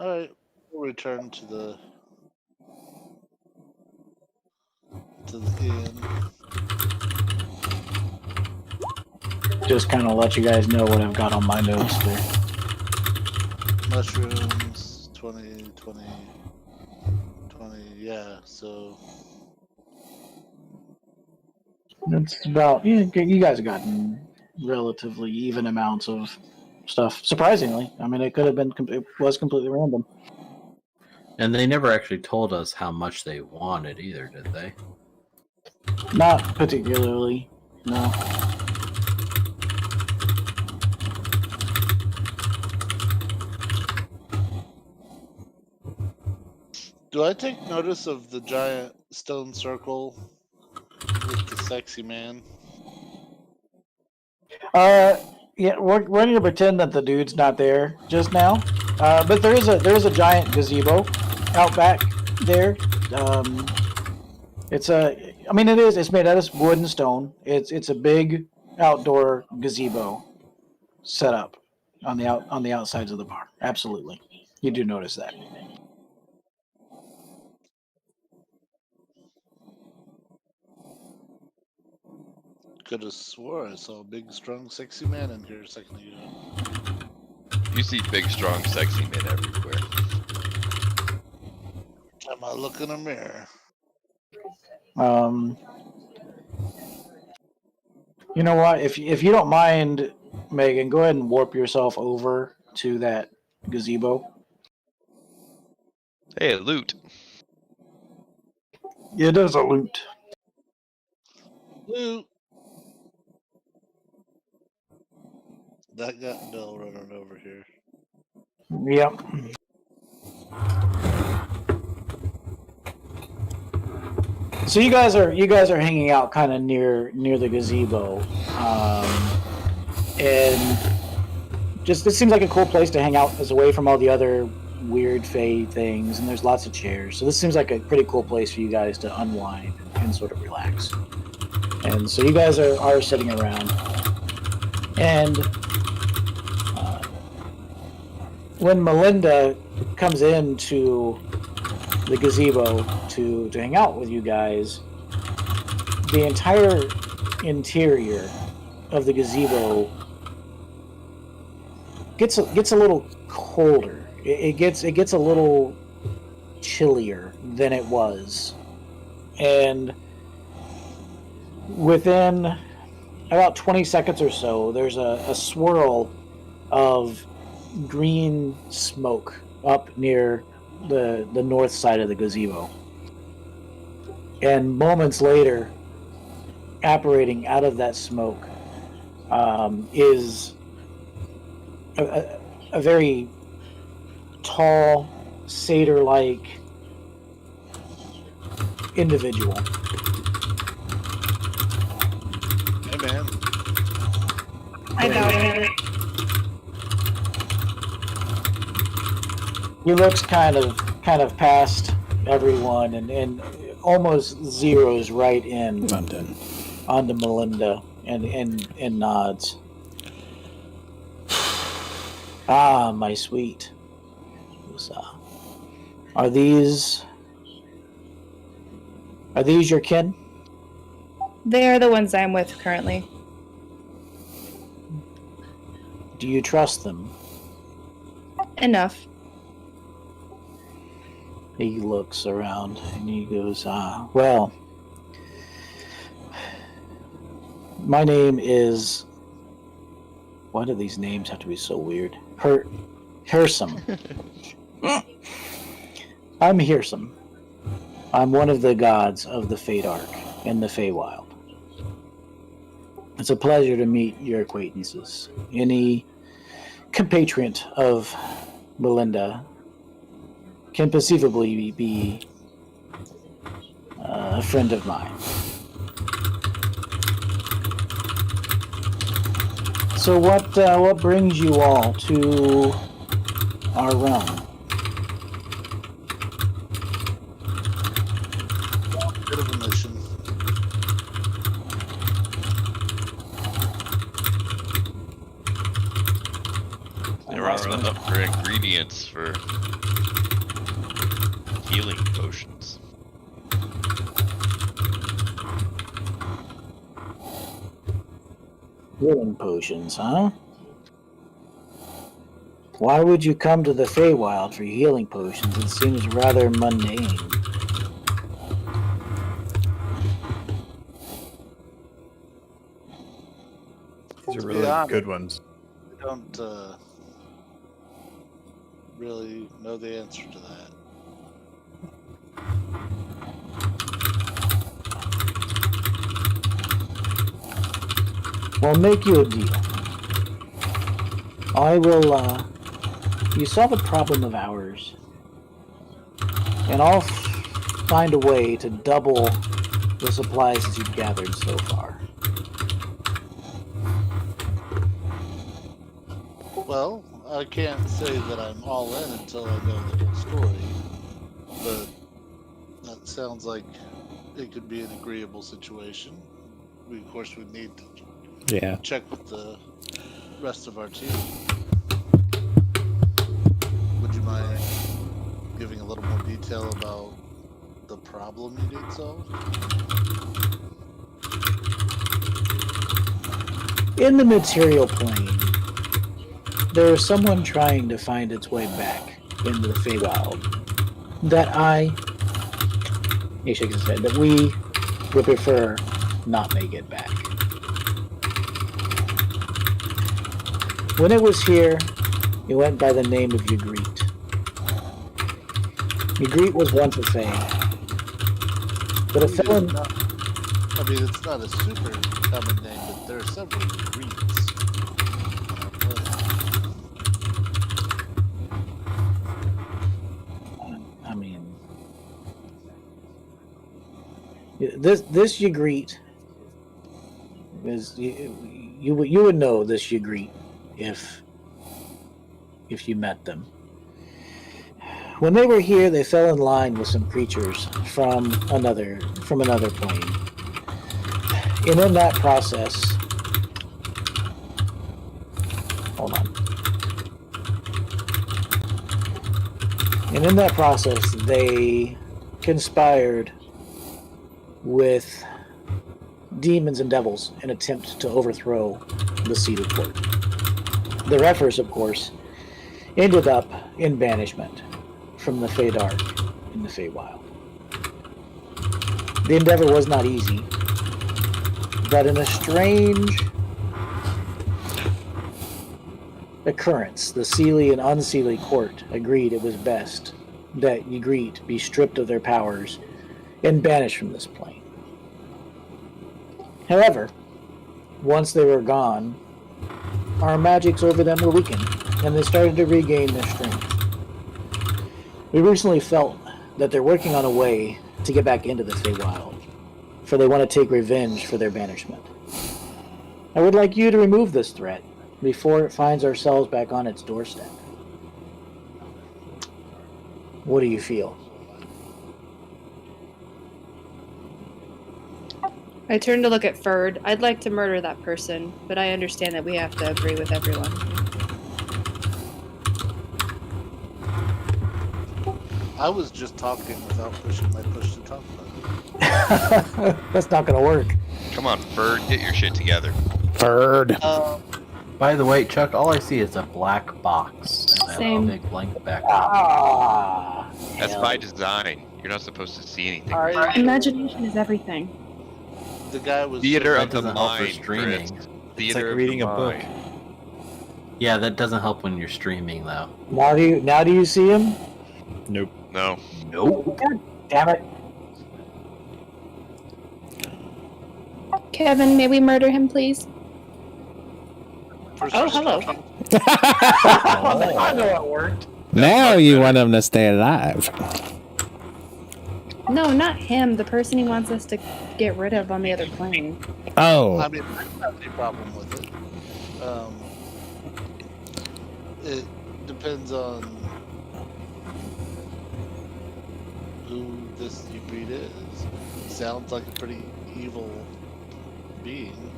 all right, we'll return to the inn. Just kind of let you guys know what I've got on my notes there. Mushrooms, 20, 20, 20. Yeah, so It's about, yeah, you guys have gotten relatively even amounts of stuff. Surprisingly, I mean, it could have been, it was completely random. And they never actually told us how much they wanted either, did they? Not particularly, no. do I take notice of the giant stone circle with the sexy man? Yeah, we're going to pretend that the dude's not there just now. But there is a giant gazebo out back there. It's made out of wood and stone. It's a big outdoor gazebo set up on the outsides of the bar. Absolutely, you do notice that. Could have swore I saw a big, strong, sexy man in here a second ago. You see big, strong, sexy men everywhere. Time I look in a mirror. You know what? If you don't mind, Megan, go ahead and warp yourself over to that gazebo. Hey, loot. It is a loot. Loot. That got Bill running over here. Yep. So you guys are hanging out kind of near the gazebo, and just this seems like a cool place to hang out, as away from all the other weird Fey things. And there's lots of chairs, so this seems like a pretty cool place for you guys to unwind and sort of relax. And so you guys are sitting around, and when Melinda comes into the gazebo to hang out with you guys, the entire interior of the gazebo gets a little colder. It gets a little chillier than it was, and within about 20 seconds or so, there's a swirl of green smoke up near the north side of the gazebo. And moments later, apparating out of that smoke, is a very tall, satyr-like individual. Hey, man. I doubt it. He looks kind of past everyone and almost zeroes right in I'm done. onto Melinda and nods. Ah, my sweet. Are these your kin? They are the ones I'm with currently. Do you trust them? Enough. He looks around and he goes, well, my name is... Why do these names have to be so weird? Hirsum. I'm Hirsum. I'm one of the gods of the Fate Arc in the Feywild. It's a pleasure to meet your acquaintances. Any compatriot of Melinda can conceivably be a friend of mine. So what brings you all to our realm? Bit of a mission. They were asking up for ingredients for healing potions. Healing potions, huh? Why would you come to the Feywild for healing potions? It seems rather mundane. These are To be really honest, good ones. I don't really know the answer to that. Well, make you a deal. I will, you solve a problem of ours, and I'll find a way to double the supplies that you've gathered so far. Well, I can't say that I'm all in until I know the whole story, but that sounds like it could be an agreeable situation. We, of course, would need to Yeah. check with the rest of our team. Would you mind giving a little more detail about the problem you need solved? In the material plane, there is someone trying to find its way back into the Feywild he shakes his head, that we would prefer not make it back. When it was here, it went by the name of Ygritte. Ygritte was once a Fey, but a felon. I mean, it's not a super common name, but there are several Ygrittes. I mean, this Ygritte is you would know this Ygritte if you met them. When they were here, they fell in line with some creatures from another plane, and in that process, hold on. And in that process, they conspired with demons and devils in an attempt to overthrow the seated court. Their efforts, of course, ended up in banishment from the Feydark in the Feywild. The endeavor was not easy, but in a strange occurrence, the Seelie and Unseelie court agreed it was best that Ygritte be stripped of their powers and banished from this plane. However, once they were gone, our magics over them were weakened, and they started to regain their strength. We recently felt that they're working on a way to get back into the Feywild, for they want to take revenge for their banishment. I would like you to remove this threat before it finds ourselves back on its doorstep. What do you feel? I turn to look at Ferd. I'd like to murder that person, but I understand that we have to agree with everyone. I was just talking without pushing my push to talk button. That's not going to work. Come on, Ferd, get your shit together. Ferd. By the way, Chuck, all I see is a black box. And Same. a big blank background. That's by design. You're not supposed to see anything. Imagination is everything. The guy was Theater That of the doesn't help for mind, streaming. Chris. It's Theater like of reading the a book. mind. Yeah, that doesn't help when you're streaming, though. Now do you see him? Nope. No. Nope. God damn it. Kevin, may we murder him, please? First Oh, who's hello. talking? I know it worked. Now you want him to stay alive. No, not him. The person he wants us to get rid of on the other plane. Oh. I mean, I don't have any problem with it. It depends on who this Ybrid is. Sounds like a pretty evil being.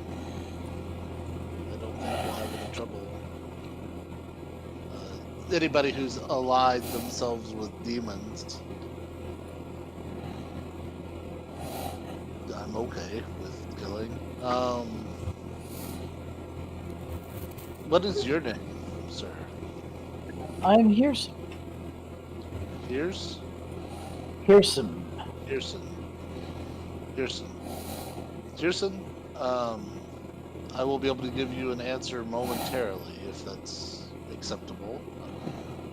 I don't think we'll have any trouble. Anybody who's allied themselves with demons, I'm okay with killing. What is your name, sir? I'm Hearson. Pierce? Pearson. Pearson, I will be able to give you an answer momentarily if that's acceptable.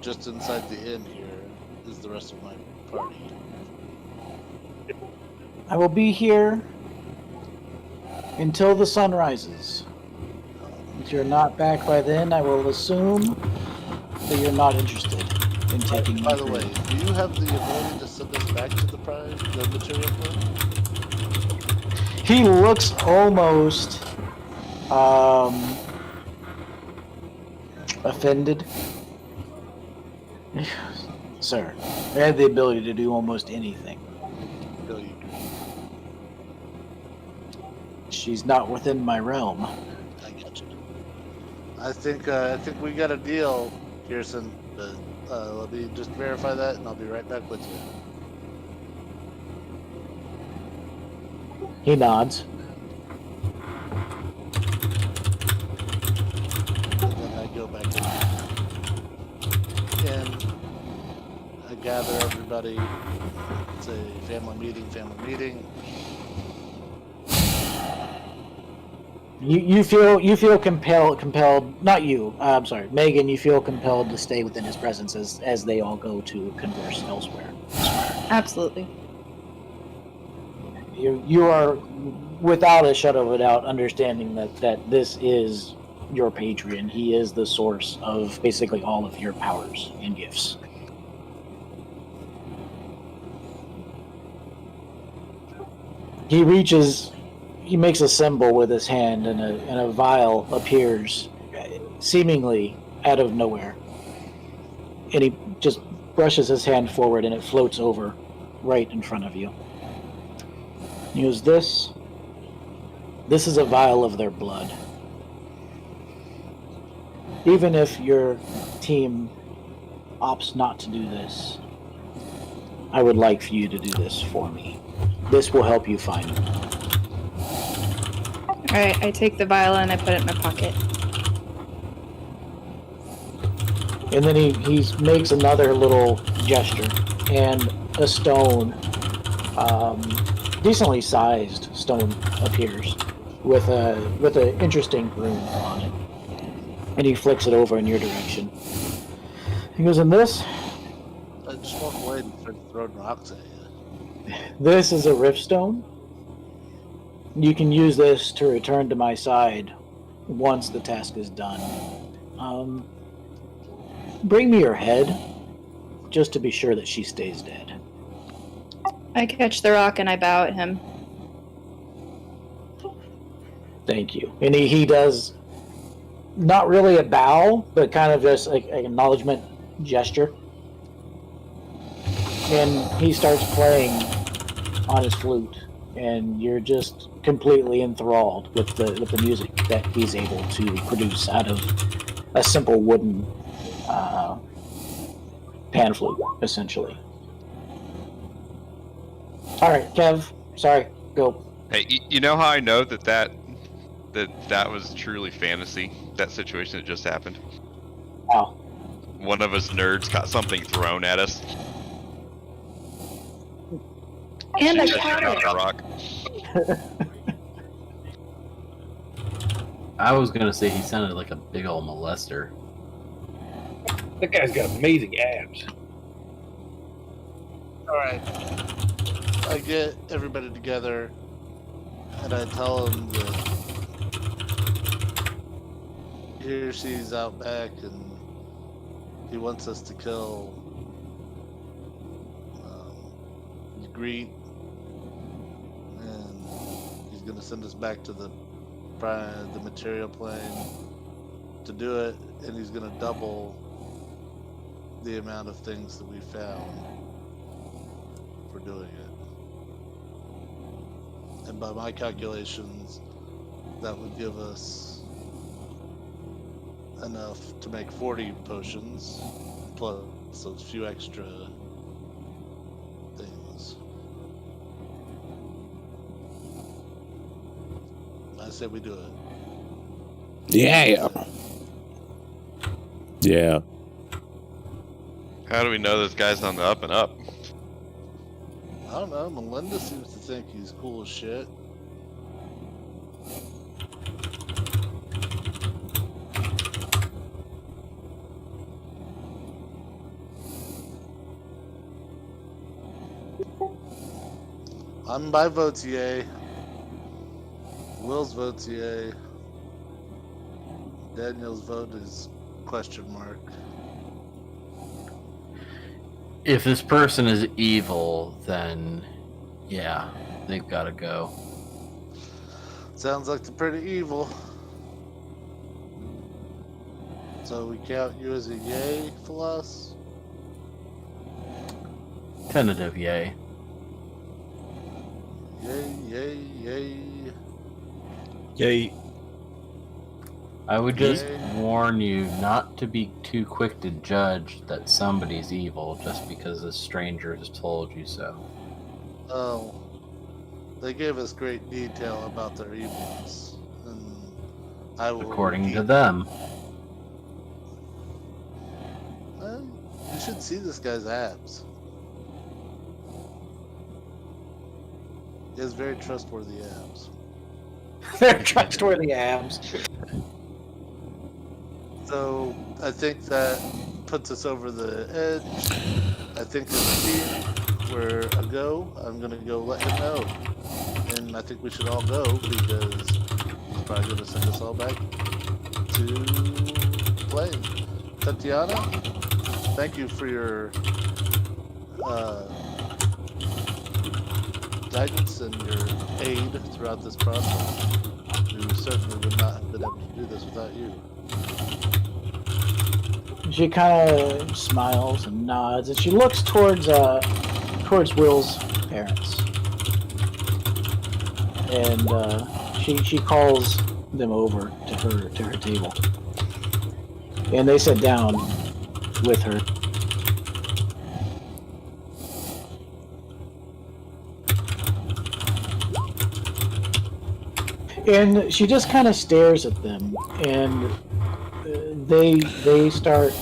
Just inside the inn here is the rest of my party. I will be here until the sun rises. If you're not back by then, I will assume that you're not interested in taking. By the way, do you have the ability to send us back to the material plane? He looks almost offended. Sir, I had the ability to do almost anything. No, you do. She's not within my realm. I get you. I think we got a deal, Pearson. But let me just verify that, and I'll be right back with you. He nods. And then I go back in. I gather everybody. It's a family meeting. You feel compelled. Not you. I'm sorry, Megan. You feel compelled to stay within his presence as they all go to converse elsewhere. Absolutely. You are, without a shadow of a doubt, understanding that this is your patron. He is the source of basically all of your powers and gifts. He makes a symbol with his hand, and a vial appears, seemingly out of nowhere. And he just brushes his hand forward, and it floats over right in front of you. He goes, This is a vial of their blood. Even if your team opts not to do this, I would like for you to do this for me. This will help you find them. Alright, I take the vial and I put it in my pocket. And then he makes another little gesture, and a stone, decently sized stone, appears with an interesting rune on it. And he flicks it over in your direction. He goes, "In this, I just walk away and start throwing rocks at you. this is a rift stone. You can use this to return to my side once the task is done. Bring me your head, just to be sure that she stays dead." I catch the rock and I bow at him. Thank you. And he does not really a bow, but kind of just like an acknowledgement gesture. And he starts playing on his flute, and you're just completely enthralled with the music that he's able to produce out of a simple wooden pan flute, essentially. All right, Kev. Sorry, go. Hey, you know how I know that was truly fantasy? That situation that just happened? Wow. One of us nerds got something thrown at us. And I Just caught out it. a rock. I was gonna say he sounded like a big old molester. That guy's got amazing abs. Alright. I get everybody together and I tell them that he or she's out back and he wants us to kill Greet, and he's gonna send us back to the material plane to do it, and he's gonna double the amount of things that we found for doing it. And by my calculations, that would give us enough to make 40 potions, plus those few extra things. I say we do it. Yeah. Yeah. How do we know this guy's on the up and up? I don't know, Melinda seems to think he's cool as shit. My vote's yay. Will's vote's yay. Daniel's vote is question mark. If this person is evil, then yeah, they've got to go. Sounds like they're pretty evil. So we count you as a yay, Floss? Tentative yay. Yay, yay, yay. Yay. I would just Yay. warn you not to be too quick to judge that somebody's evil just because a stranger has told you so. Oh, they gave us great detail about their evils, and I will. According to them. Well, you should see this guy's abs. He has very trustworthy abs. They're trustworthy abs. So I think that puts us over the edge. I think as a team, we're a go. I'm gonna go let him know, and I think we should all go because he's probably gonna send us all back to playing. Tatiana, thank you for your guidance and your aid throughout this process. We certainly would not have been able to do this without you. She kind of smiles and nods, and she looks towards Will's parents, and she calls them over to her table, and they sit down with her. And she just kind of stares at them, and they start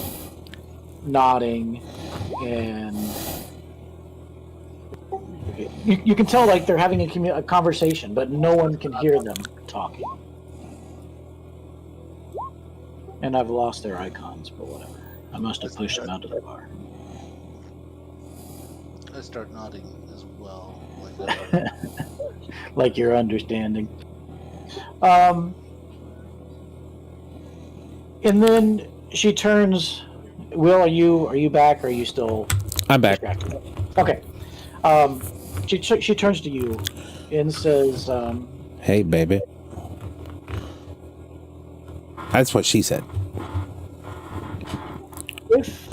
nodding, and you can tell like they're having a conversation, but no one can hear them talking. And I've lost their icons, but whatever. I must have pushed them out of the bar. I start nodding as well. Like you're understanding. And then she turns. Will, are you back? Or are you still? I'm back. Distracted? Okay. She turns to you and says, "Hey, baby." That's what she said. If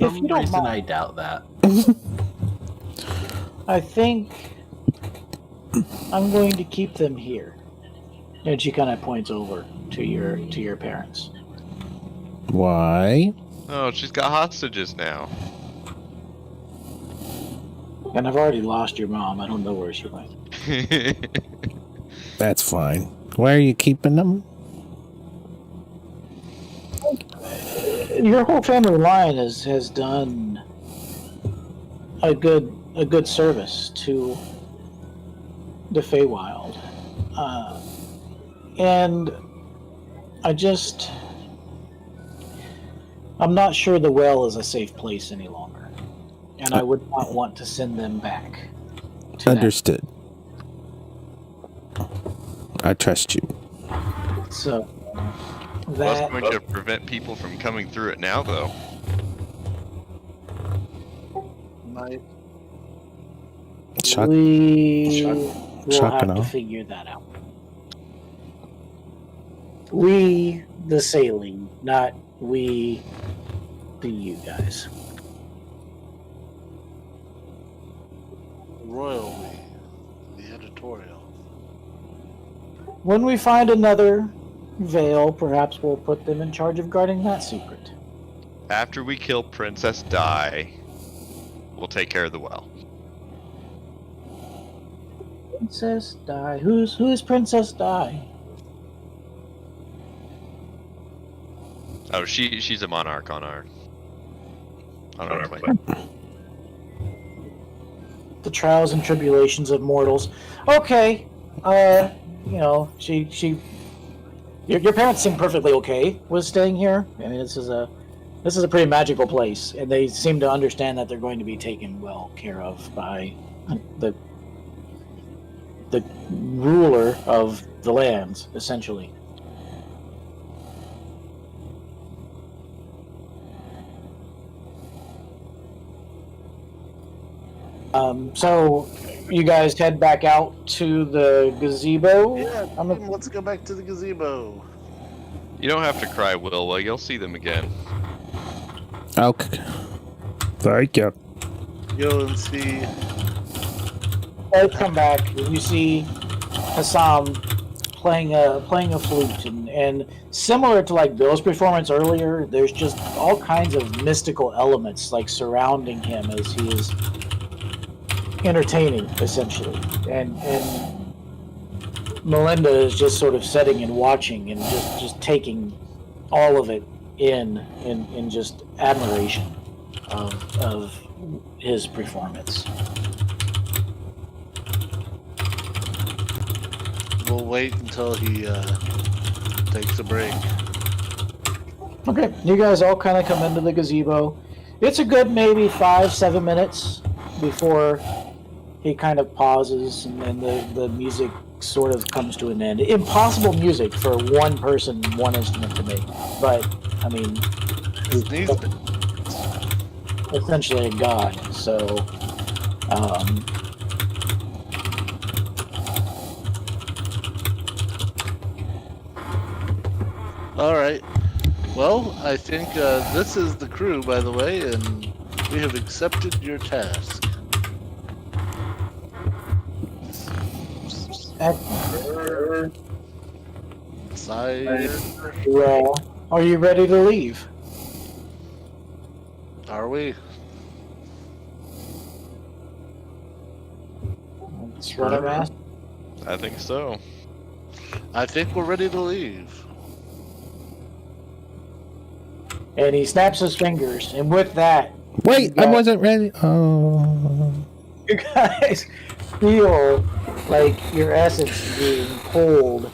you don't reason mind, I doubt that. I think I'm going to keep them here. And she kind of points over to your parents. Why? Oh, she's got hostages now. And I've already lost your mom. I don't know where she went. That's fine. Why are you keeping them? Your whole family line has done a good service to the Feywild, and I'm not sure the well is a safe place any longer, and I would not want to send them back. Understood. I trust you. So What's that going to prevent people from coming through it now, though? Might. Shock, we will shock have and to awe. figure that out. We, the sailing, not we, the you guys. Royal we. The editorial. When we find another veil, perhaps we'll put them in charge of guarding that secret. After we kill Princess Di, we'll take care of the well. Princess Di. Who's Princess Di? Oh, she's a monarch on our plane. The trials and tribulations of mortals. Okay. You know, your parents seem perfectly okay with staying here. I mean, this is a pretty magical place, and they seem to understand that they're going to be taken well care of by the ruler of the lands, essentially. So you guys head back out to the gazebo? Yeah, let's go back to the gazebo. You don't have to cry, WilWa. You'll see them again. Okay. Thank you. Go and see. Let's come back. You see Hassam playing a flute, and similar to like Bill's performance earlier, there's just all kinds of mystical elements like surrounding him as he is entertaining, essentially, and Melinda is just sort of sitting and watching and just taking all of it in just admiration of his performance. We'll wait until he takes a break. Okay, you guys all kind of come into the gazebo. It's a good maybe 5-7 minutes before he kind of pauses, and then the music sort of comes to an end. Impossible music for one person, one instrument to make, but I mean, he's essentially a god. So, All right. Well, I think this is the crew, by the way, and we have accepted your task. Well, are you ready to leave? Are we? That's what I'm asking. I think so. I think we're ready to leave. And he snaps his fingers, and with that, Wait, I wasn't ready. Oh. you guys feel like your essence being pulled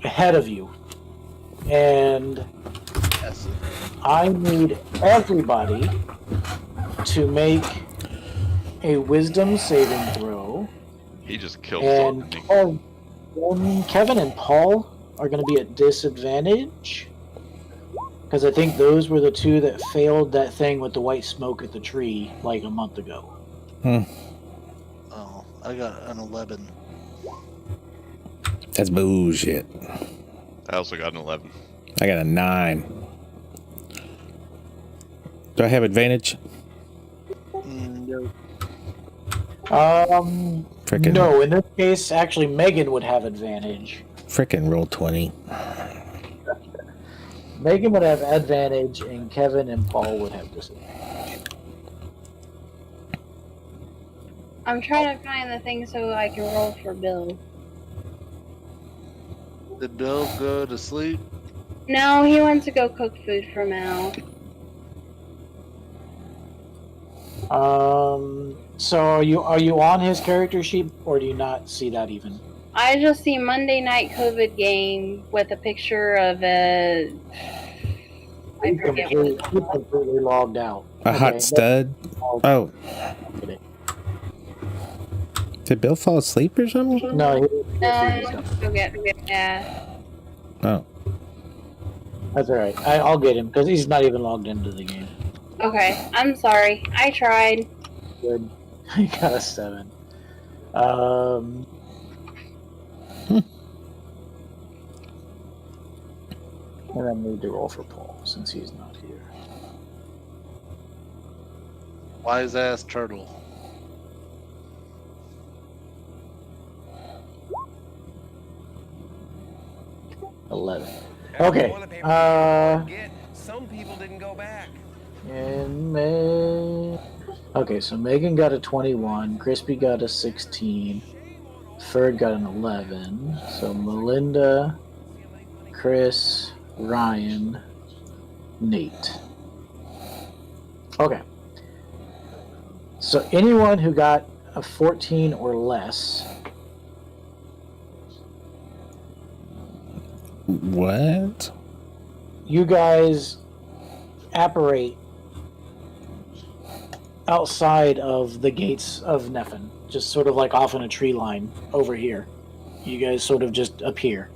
ahead of you. And I need everybody to make a wisdom saving throw. He just killed And Kevin and Paul are going to be at disadvantage. Because I think those were the two that failed that thing with the white smoke at the tree like a month ago. Oh, I got an 11. That's bullshit. I also got an 11. I got a 9. Do I have advantage? No. Frickin' No, in this case, actually, Megan would have advantage. Frickin' roll 20. Megan would have advantage, and Kevin and Paul would have disadvantage. I'm trying to find the thing so I can roll for Bill. Did Bill go to sleep? No, he went to go cook food for Mal. So are you on his character sheet, or do you not see that even? I just see Monday night COVID game with a picture of a. I He's forget what it's called. completely logged out. A hot stud? Oh. Did Bill fall asleep or something? No, Yeah. Oh. That's all right. I'll get him because he's not even logged into the game. Okay, I'm sorry. I tried. Good. He got a 7. And I need to roll for Paul since he's not here. Wise ass turtle. $11. Okay. Some people didn't go back. And okay, so Megan got a 21, Crispy got a 16, Ferd got an 11. So Melinda, Chris, Ryan, Nate. Okay. So anyone who got a 14 or less. What? You guys apparate outside of the gates of Nephin, just sort of like off in a tree line over here. You guys sort of just appear.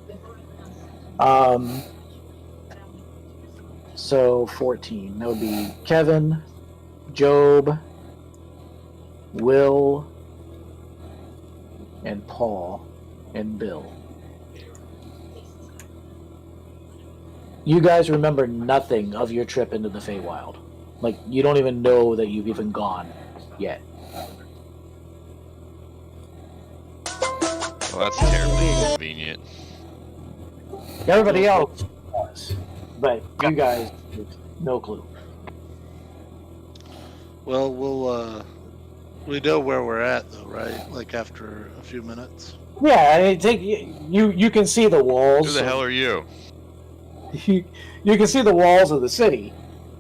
So 14. That would be Kevin, Job, Will, and Paul, and Bill. You guys remember nothing of your trip into the Feywild. Like, you don't even know that you've even gone yet. Well, that's terribly inconvenient. Everybody else does, but you guys have no clue. Well, we know where we're at though, right? Like after a few minutes. Yeah, I mean, you can see the walls. Who the hell are you? You can see the walls of the city.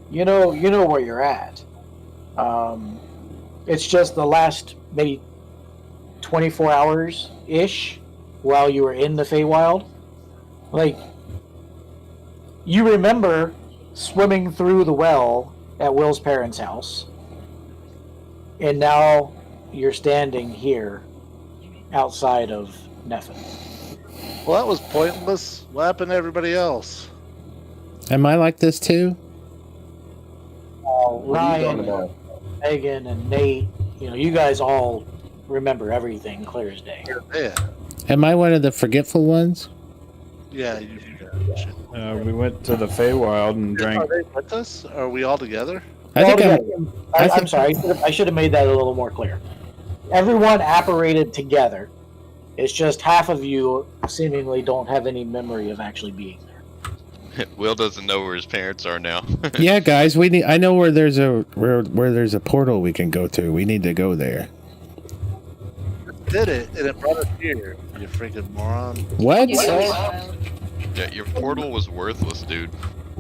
You know where you're at. It's just the last maybe 24 hours ish while you were in the Feywild. Like, you remember swimming through the well at Will's parents' house, and now you're standing here outside of Nephin. Well, that was pointless. What happened to everybody else? Am I like this too? Ryan, Megan, and Nate, you guys all remember everything clear as day. Yeah. Am I one of the forgetful ones? Yeah. We went to the Feywild and drank. Are they with us? Are we all together? I'm sorry. I should have made that a little more clear. Everyone apparated together. It's just half of you seemingly don't have any memory of actually being there. Will doesn't know where his parents are now. Yeah, guys, I know where there's a portal we can go to. We need to go there. Did it, and it brought us here. You freaking moron. What? Yeah, your portal was worthless, dude.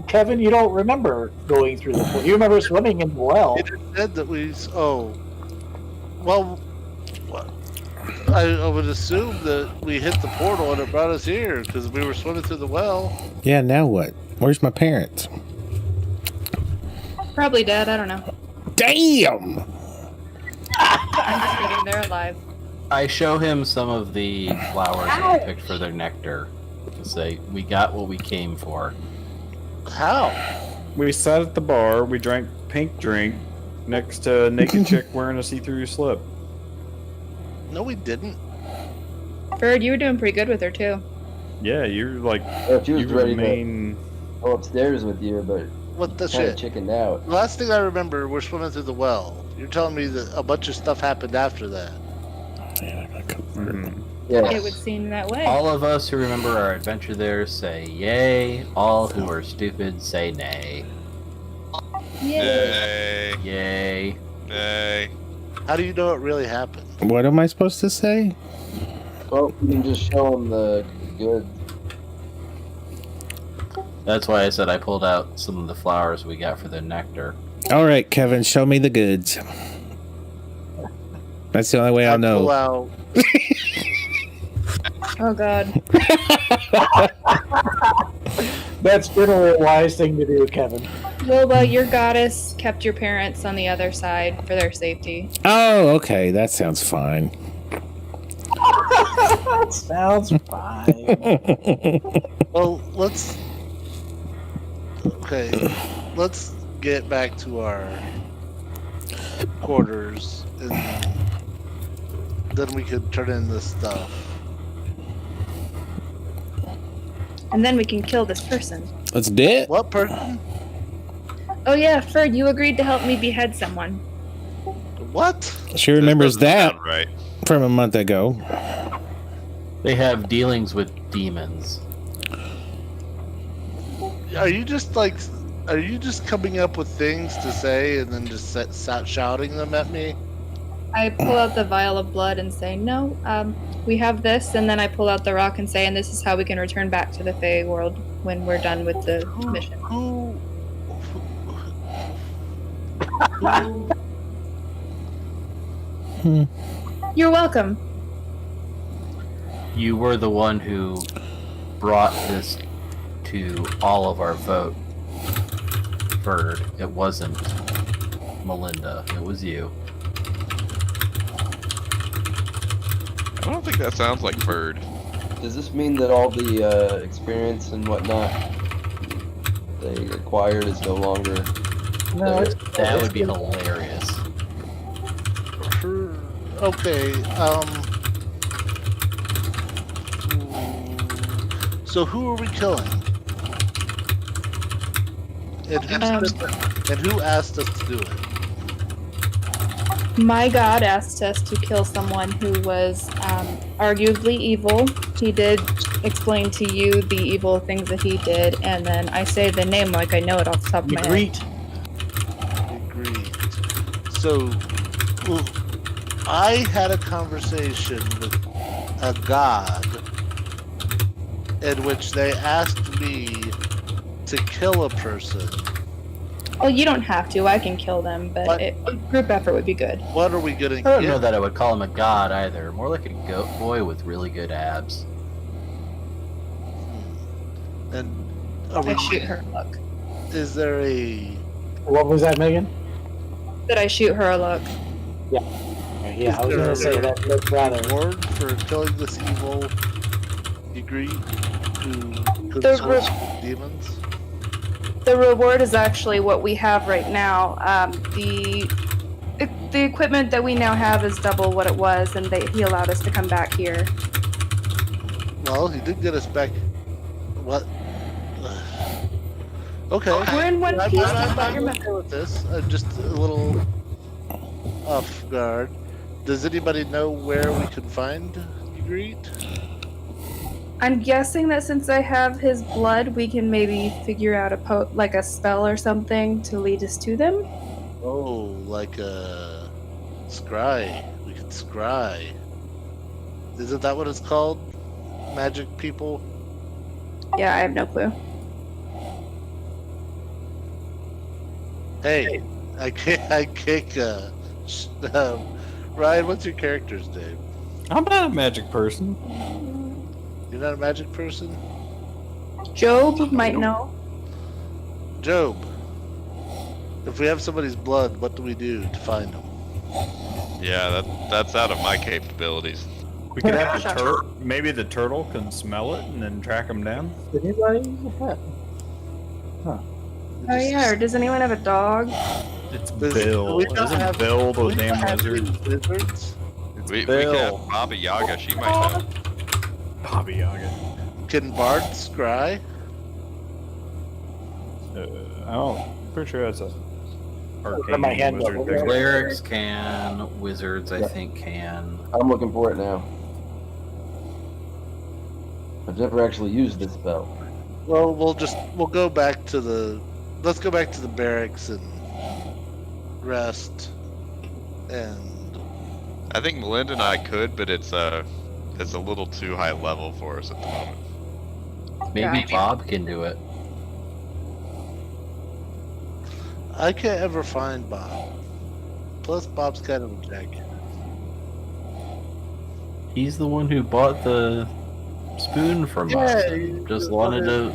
Kevin, you don't remember going through the pool. You remember swimming in the well. It said that we. Oh. Well, I would assume that we hit the portal and it brought us here because we were swimming through the well. Yeah, now what? Where's my parents? Probably dead. I don't know. Damn! I'm just kidding. They're alive. I show him some of the flowers that we picked for their nectar to say, we got what we came for. How? We sat at the bar, we drank pink drink next to a naked chick wearing a see-through slip. No, we didn't. Bird, you were doing pretty good with her, too. Yeah, you're like, she was you ready remain... to go upstairs with you, but what the kind of shit? chickened out. The last thing I remember, we're swimming through the well. You're telling me that a bunch of stuff happened after that. Yes. It would seem that way. All of us who remember our adventure there say yay. All who are stupid say nay. Yay. Yay. Nay. How do you know it really happened? What am I supposed to say? Well, you can just show them the good. That's why I said I pulled out some of the flowers we got for the nectar. All right, Kevin, show me the goods. That's the only way I'll know. Pull out. Oh, God. That's generally a wise thing to do, Kevin. WilWa, your goddess kept your parents on the other side for their safety. Oh, okay. That sounds fine. Sounds fine. Well, let's get back to our quarters, and then we could turn in this stuff. And then we can kill this person. Let's do it. What person? Oh yeah, Ferd, you agreed to help me behead someone. What? She remembers that Sound right. from a month ago. They have dealings with demons. Are you just coming up with things to say and then just shouting them at me? I pull out the vial of blood and say, no, we have this, and then I pull out the rock and say, and this is how we can return back to the Fae world when we're done with the mission. You're welcome. You were the one who brought this to all of our vote. Ferd. It wasn't Melinda. It was you. I don't think that sounds like Bird. Does this mean that all the experience and whatnot they acquired is no longer? No, That would be hilarious. Okay. So who are we killing? And who asked us to do it? My god asked us to kill someone who was arguably evil. He did explain to you the evil things that he did, and then I say the name like I know it off the top of my head. Agreed. So, I had a conversation with a god in which they asked me to kill a person. Oh, you don't have to. I can kill them, but group effort would be good. What are we gonna I don't know that I would call him a god either. More like a goat boy with really good abs. And I shoot her a look. Is there a... What was that, Megan? Did I shoot her a look? Yeah. Yeah, I was gonna say that looked rather. Reward for killing this evil degree who could The source demons? The reward is actually what we have right now. The equipment that we now have is double what it was, and he allowed us to come back here. Well, he did get us back. What? Okay. We're in one piece. I'm okay with this. I'm just a little off guard. Does anybody know where we can find Ygritte? I'm guessing that since I have his blood, we can maybe figure out a spell or something to lead us to them. Oh, like a scry. We could scry. Isn't that what it's called? Magic people? Yeah, I have no clue. Hey, I kick. Ryan, what's your character's name? I'm not a magic person. You're not a magic person? Job might know. Job, if we have somebody's blood, what do we do to find them? Yeah, that's out of my capabilities. We could have the turtle. Maybe the turtle can smell it and then track him down. Did anybody use a pet? Huh. Oh yeah, or does anyone have a dog? It's Bill. Isn't Bill the damn wizard? Wizards? We could have Baba Yaga. She might know. Baba Yaga. Can bards scry? Pretty sure that's a my hand wizard level. thing. Clerics can, wizards I think can. I'm looking for it now. I've never actually used this spell. Well, we'll go back to the. Let's go back to the barracks and rest. And I think Melinda and I could, but it's a little too high level for us at the moment. Maybe Gotcha. Bob can do it. I can't ever find Bob. Plus, Bob's kind of a jackass. He's the one who bought the spoon from us. he Just wanted to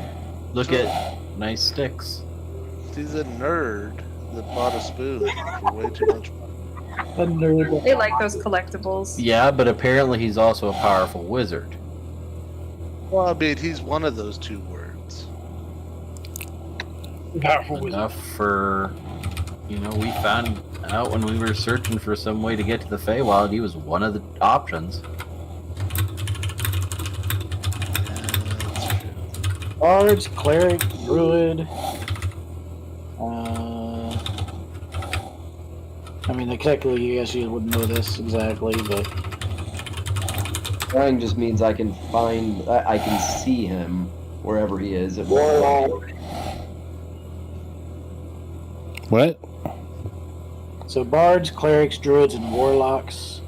look at nice sticks. He's a nerd that bought a spoon for way too much money. They like those collectibles. Yeah, but apparently he's also a powerful wizard. Well, I mean, he's one of those two words. Enough for, we found out when we were searching for some way to get to the Feywild, he was one of the options. Bards, cleric, druid. I mean, technically, I guess you wouldn't know this exactly, but Flying just means I can I can see him wherever he is. At What? so bards, clerics, druids, and warlocks,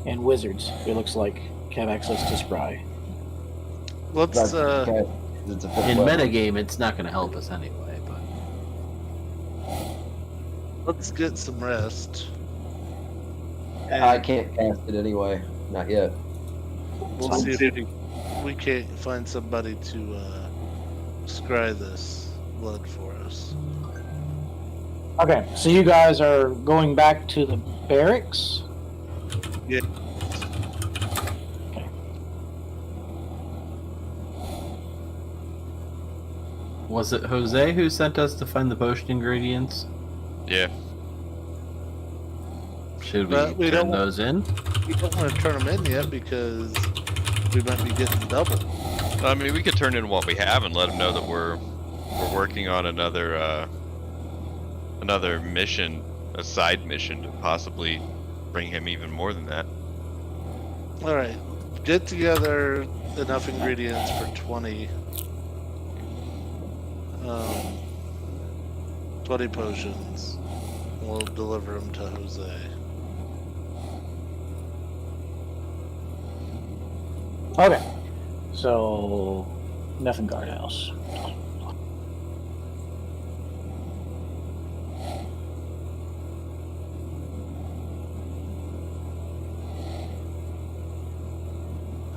and wizards. It looks like have access to spry. Let's it's a fifth In level. metagame, it's not going to help us anyway, but let's get some rest. I can't cast it anyway. Not yet. We'll see if we can't find somebody to scry this blood for us. Okay, so you guys are going back to the barracks? Yeah. was it Jose who sent us to find the potion ingredients? Yeah. Should But we we turn don't- those in? We don't want to turn them in yet because we might be getting double. I mean, we could turn in what we have and let them know that we're working on another mission, a side mission to possibly bring him even more than that. All right, get together enough ingredients for 20 potions. We'll deliver them to Jose. Okay. So, nothing guardhouse.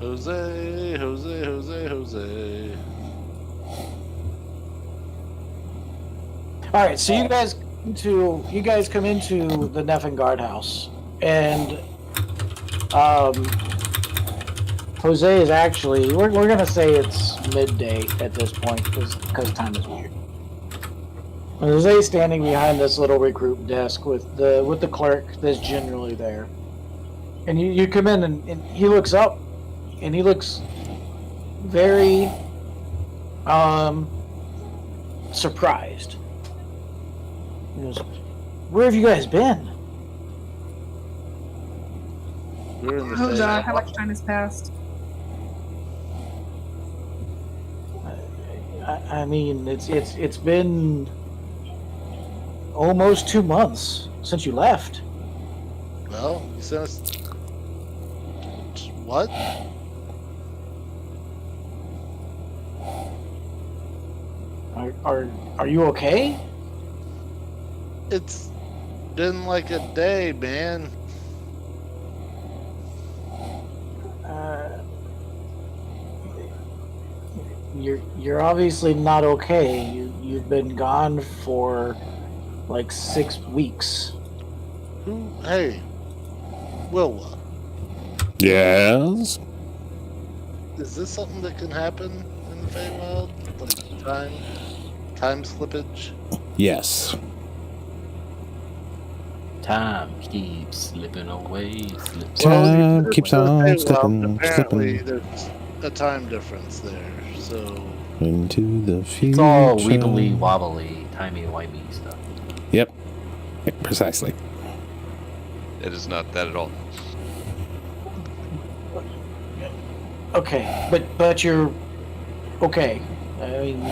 Jose, Jose, Jose, Jose. All right, so you guys come into the Neffen guardhouse, and Jose is actually we're gonna say it's midday at this point because time is weird. Jose is standing behind this little recruit desk with the clerk that's generally there, and you come in and he looks up, and he looks very surprised. He goes, "Where have you guys been?" We're in the Oh Fey. god, how much time has passed? I mean, it's been almost 2 months since you left. Well, you sent us. What? Are you okay? It's been like a day, man. You're obviously not okay. You've been gone for like 6 weeks. Who? Hey, WilWa. Yes. Is this something that can happen in the Feywild? Like time slippage? Yes. Time keeps slipping away. Time keeps on slipping, Apparently, slipping there's a time difference there. So into the future. It's all weebly wobbly, timey-wimey stuff. Yep. Precisely. It is not that at all. Okay, but you're okay. I mean,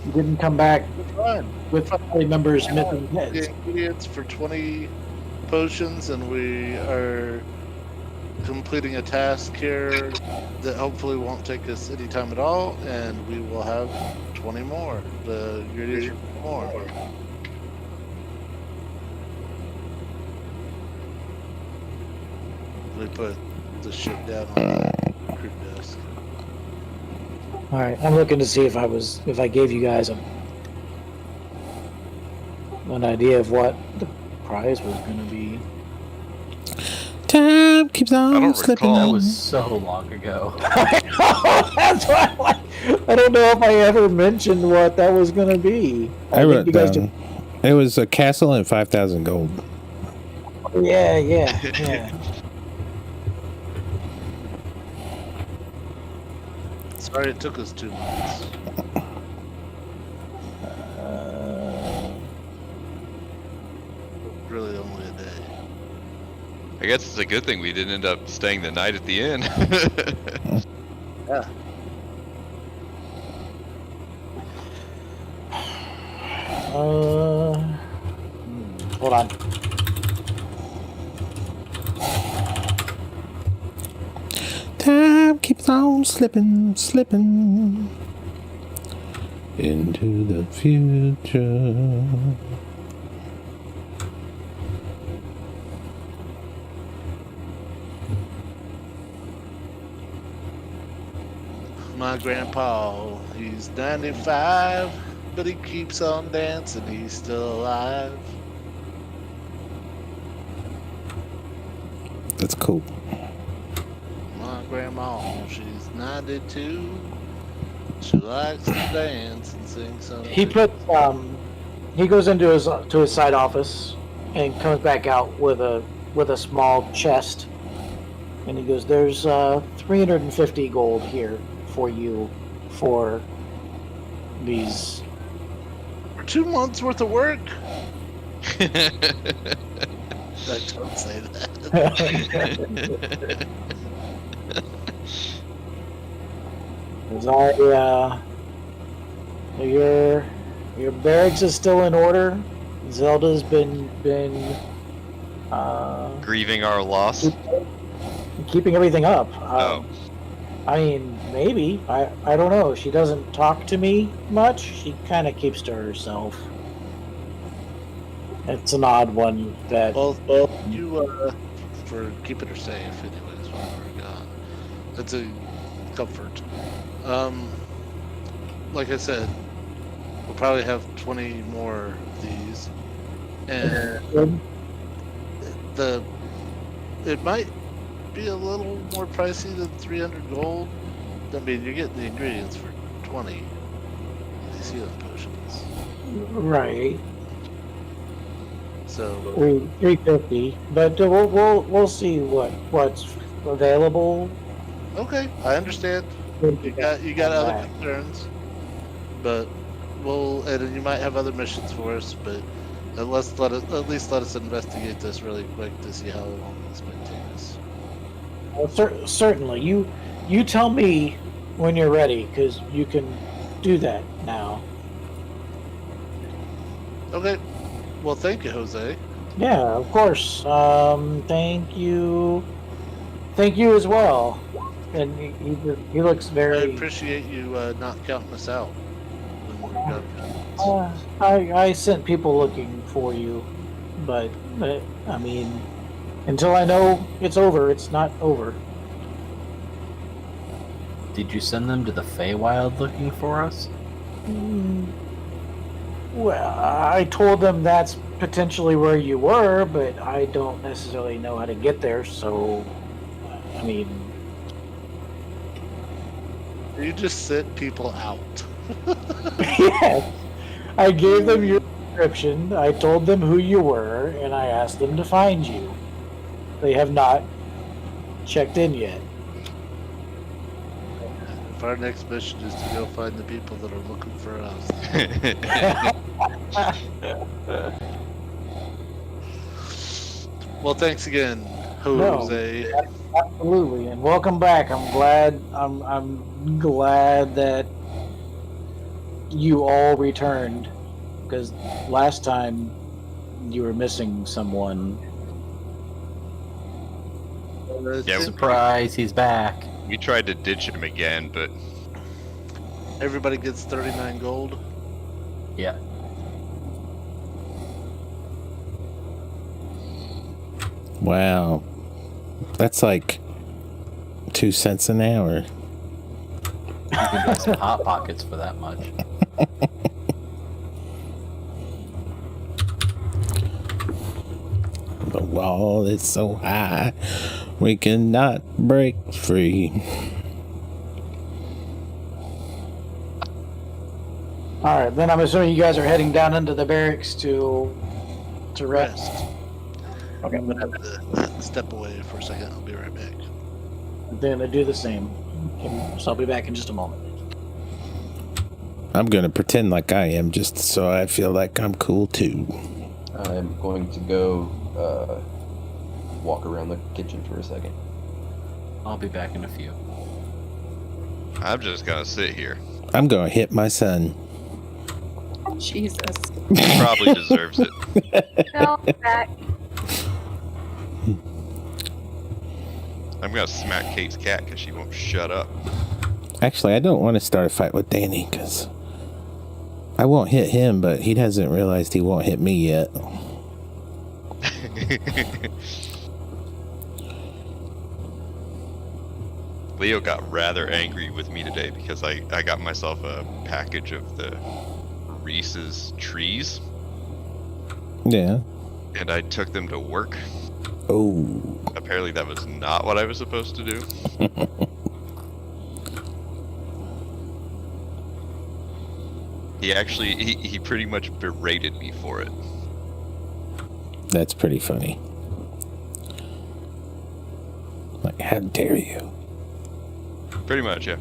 you didn't come back with family members missing the heads. ingredients for 20 potions, and we are completing a task here that hopefully won't take us any time at all, and we will have 20 more. The ingredients for more. We put the shit down on the crew desk. All right, I'm looking to see if I gave you guys an idea of what the prize was going to be. Time keeps I on don't slipping. recall. That was so long ago. That's why I'm like, I don't know if I ever mentioned what that was going to be. I think wrote you guys down. It was a castle and 5,000 gold. Yeah. Sorry it took us 2 months. Really only a day. I guess it's a good thing we didn't end up staying the night at the inn. Yeah. Hold on. Time keeps on slipping into the future. My grandpa, he's 95, but he keeps on dancing, he's still alive. That's cool. My grandma, she's 92. She likes to dance and sing something. He puts he goes into his side office and comes back out with a small chest, and he goes, "There's 350 gold here for you for these." For 2 months worth of work? I don't say that. Your barracks is still in order. Zelda's been Grieving our loss. keeping everything up. Oh. I mean, maybe. I don't know. She doesn't talk to me much. She kind of keeps to herself. It's an odd one that. Well, you for keeping her safe, anyways. While we're gone, that's a comfort. Like I said, we'll probably have 20 more of these, and it might be a little more pricey than 300 gold. I mean, you're getting the ingredients for 20 of these healing potions. Right. So 350, but we'll see what's available. Okay, I understand. You got other concerns, but and you might have other missions for us, but at least let us investigate this really quick to see how long this might take us. Well, certainly. You tell me when you're ready, because you can do that now. Okay. Well, thank you, Jose. Yeah, of course. Thank you. Thank you as well. And he looks I very. appreciate you not counting us out when we're done. I sent people looking for you, but I mean, until I know it's over, it's not over. Did you send them to the Feywild looking for us? Well, I told them that's potentially where you were, but I don't necessarily know how to get there, so, I mean... You just sent people out. Yes. I gave them your description, I told them who you were, and I asked them to find you. They have not checked in yet. If our next mission is to go find the people that are looking for us. Well, thanks again, Jose. No, absolutely, and welcome back. I'm glad that you all returned, because last time you were missing someone. Yeah, Surprise, he's back. We tried to ditch him again, but Everybody gets 39 gold. Yeah. Wow. That's like 2 cents an hour. You can get some Hot Pockets for that much. The wall is so high. We cannot break free. All right, then I'm assuming you guys are heading down into the barracks to rest. Okay. I'm gonna have to step away for a second. I'll be right back. Then I do the same. So I'll be back in just a moment. I'm gonna pretend like I am, just so I feel like I'm cool too. I'm going to go walk around the kitchen for a second. I'll be back in a few. I'm just gonna sit here. I'm gonna hit my son. Jesus. He probably deserves it. Go back. I'm gonna smack Kate's cat because she won't shut up. Actually, I don't want to start a fight with Danny, because I won't hit him, but he hasn't realized he won't hit me yet. Leo got rather angry with me today because I got myself a package of the Reese's trees. Yeah. And I took them to work. Oh. Apparently that was not what I was supposed to do. He pretty much berated me for it. That's pretty funny. Like, how dare you? Pretty much, yeah.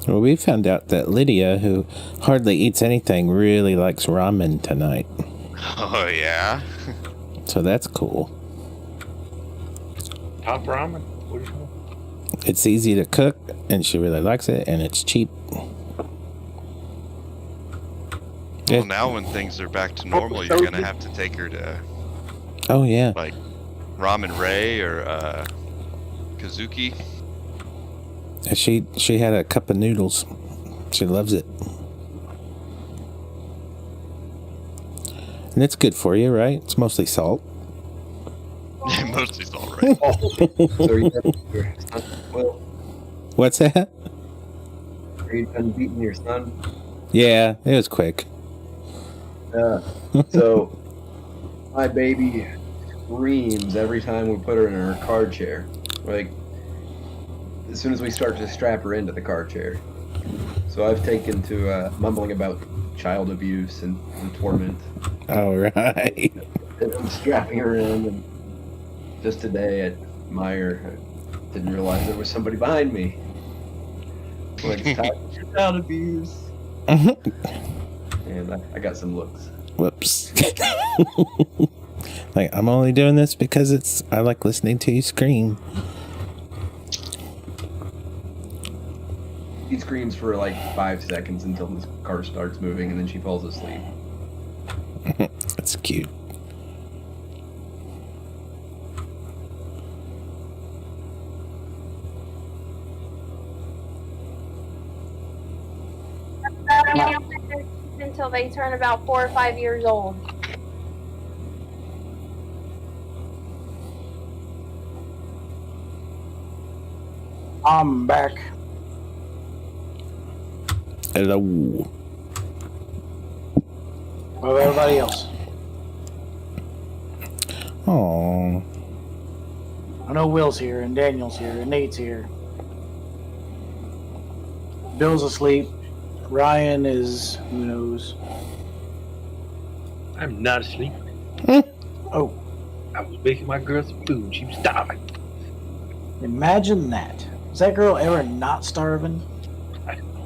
Well, we found out that Lydia, who hardly eats anything, really likes ramen tonight. Oh, yeah? So that's cool. Top ramen? What do you know? It's easy to cook, and she really likes it, and it's cheap. Well, now when things are back to normal, you're gonna have to take her to, Oh, yeah. like, Ramen Ray or, Kazuki. She had a cup of noodles. She loves it. And it's good for you, right? It's mostly salt. Mostly salt, right? Well, What's that? are you done beating your son? Yeah, it was quick. So, my baby screams every time we put her in her car chair. Like, as soon as we start to strap her into the car chair. So I've taken to mumbling about child abuse and torment. All right. And I'm strapping her in, and just today at Meyer, I didn't realize there was somebody behind me. Like, child abuse. And I got some looks. Whoops. Like, I'm only doing this because I like listening to you scream. She screams for like 5 seconds until the car starts moving, and then she falls asleep. That's cute. Until they turn about 4 or 5 years old. I'm back. Hello. What about everybody else? Oh. I know Will's here, and Daniel's here, and Nate's here. Bill's asleep. Ryan is, who knows? I'm not asleep. Oh. I was making my girl some food. She was starving. Imagine that. Is that girl ever not starving? I don't know.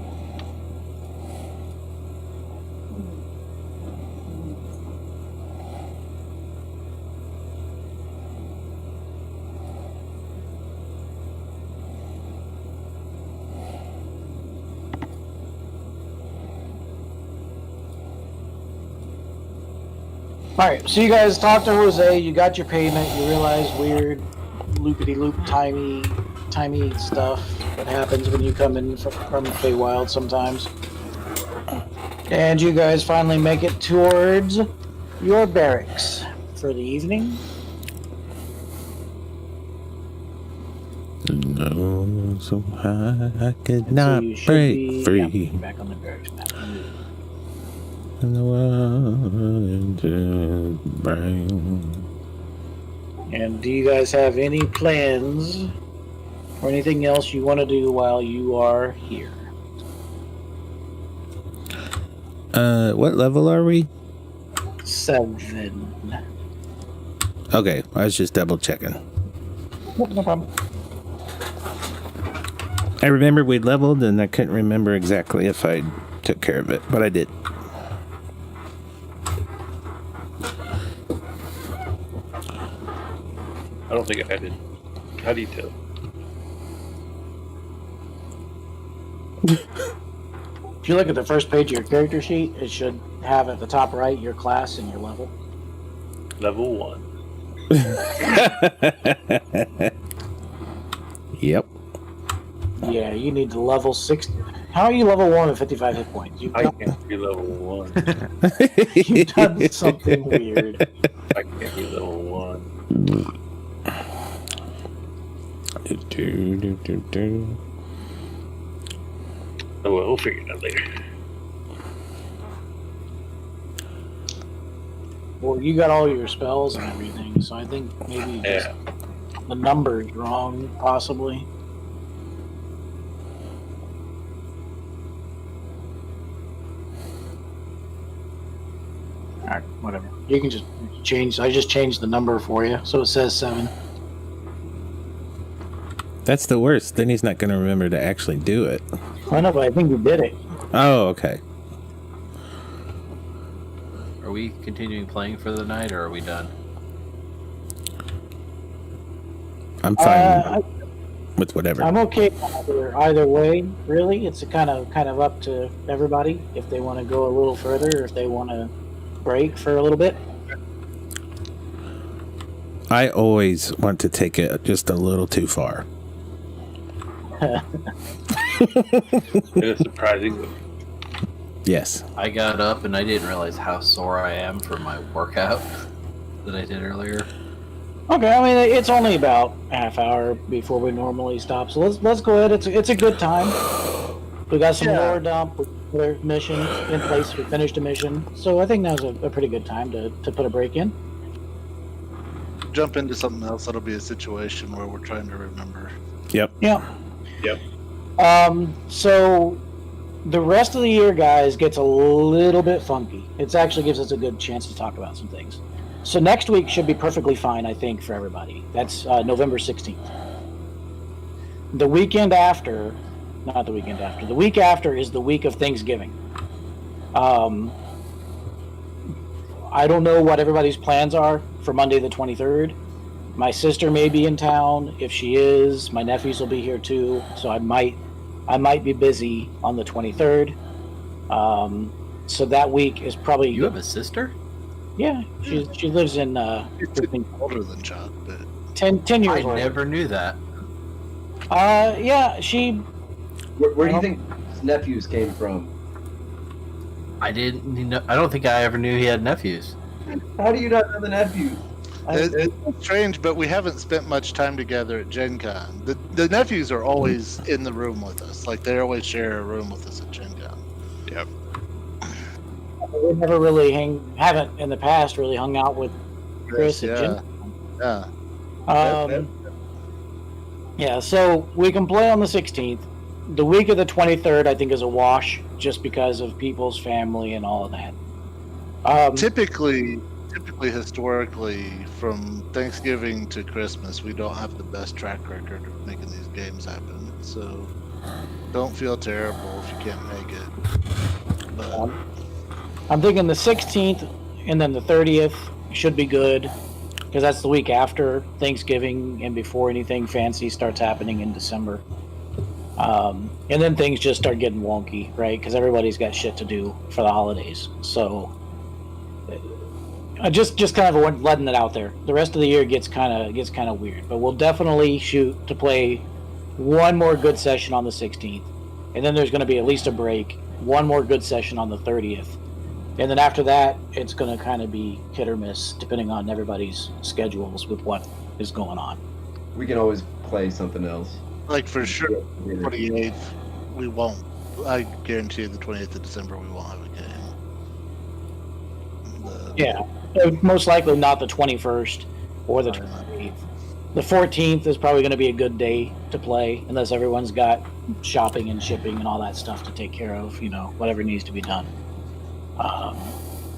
Alright, so you guys talked to Jose, you got your payment, you realized weird loopity-loop timey stuff. what happens when you come in from Feywild sometimes. And you guys finally make it towards your barracks for the evening. No, so high I could And not so you should break be free. back on the barracks map. And the world is brain. And do you guys have any plans or anything else you want to do while you are here? What level are we? 7. Okay, I was just double checking. Nope, no problem. I remember we leveled, and I couldn't remember exactly if I took care of it, but I did. I don't think I did. How do you tell? If you look at the first page of your character sheet, it should have at the top right your class and your level. Level 1. Yep. Yeah, you need to level 6. How are you level 1 with 55 hit points? I can't be level 1. You've done something weird. I can't be level 1. Oh, well, we'll figure it out later. Well, you got all your spells and everything, so I think maybe just the number's wrong, possibly. Alright, whatever. You can just change. I just changed the number for you, so it says 7. That's the worst. Then he's not going to remember to actually do it. I know, but I think you did it. Oh, okay. Are we continuing playing for the night, or are we done? I'm fine with whatever. I'm okay either way, really. It's kind of up to everybody if they want to go a little further or if they want to break for a little bit. I always want to take it just a little too far. It's surprising. Yes. I got up and I didn't realize how sore I am from my workout that I did earlier. Okay, I mean it's only about half hour before we normally stop, so let's go ahead. It's a good time. We got some lore dump, another mission in place. We finished a mission, so I think now's a pretty good time to put a break in. Jump into something else. That'll be a situation where we're trying to remember. Yep. Yeah. Yep. So the rest of the year, guys, gets a little bit funky. It actually gives us a good chance to talk about some things. So next week should be perfectly fine, I think, for everybody. That's November 16th. The weekend after, not the weekend after, the week after is the week of Thanksgiving. I don't know what everybody's plans are for Monday the 23rd. My sister may be in town. If she is, my nephews will be here too. So I might be busy on the 23rd. So that week is probably. You have a sister? Yeah, she lives in. She's older than Chuck, but 10 years I old. never knew that. Yeah, she. Where do you think his nephews came from? I didn't. I don't think I ever knew he had nephews. How do you not know the nephews? it's strange. But we haven't spent much time together at Gen Con. The nephews are always in the room with us. Like they always share a room with us at Gen Con. Yep. We never really haven't in the past really hung out with Chris at Gen Con. Yeah. Yeah, so we can play on the 16th. The week of the 23rd, I think, is a wash just because of people's family and all of that. Typically, historically, from Thanksgiving to Christmas, we don't have the best track record of making these games happen. So don't feel terrible if you can't make it. But I'm thinking the 16th and then the 30th should be good because that's the week after Thanksgiving and before anything fancy starts happening in December. And then things just start getting wonky, right? Because everybody's got shit to do for the holidays. So I just kind of letting it out there. The rest of the year gets kind of weird, but we'll definitely shoot to play one more good session on the 16th, and then there's going to be at least a break. One more good session on the 30th, and then after that, it's going to kind of be hit or miss depending on everybody's schedules with what is going on. We can always play something else. Like for sure, 28th, we won't. I guarantee you the 28th of December, we won't have a game. Yeah, most likely not the 21st or the 28th. The 14th is probably going to be a good day to play, unless everyone's got shopping and shipping and all that stuff to take care of. You know, whatever needs to be done.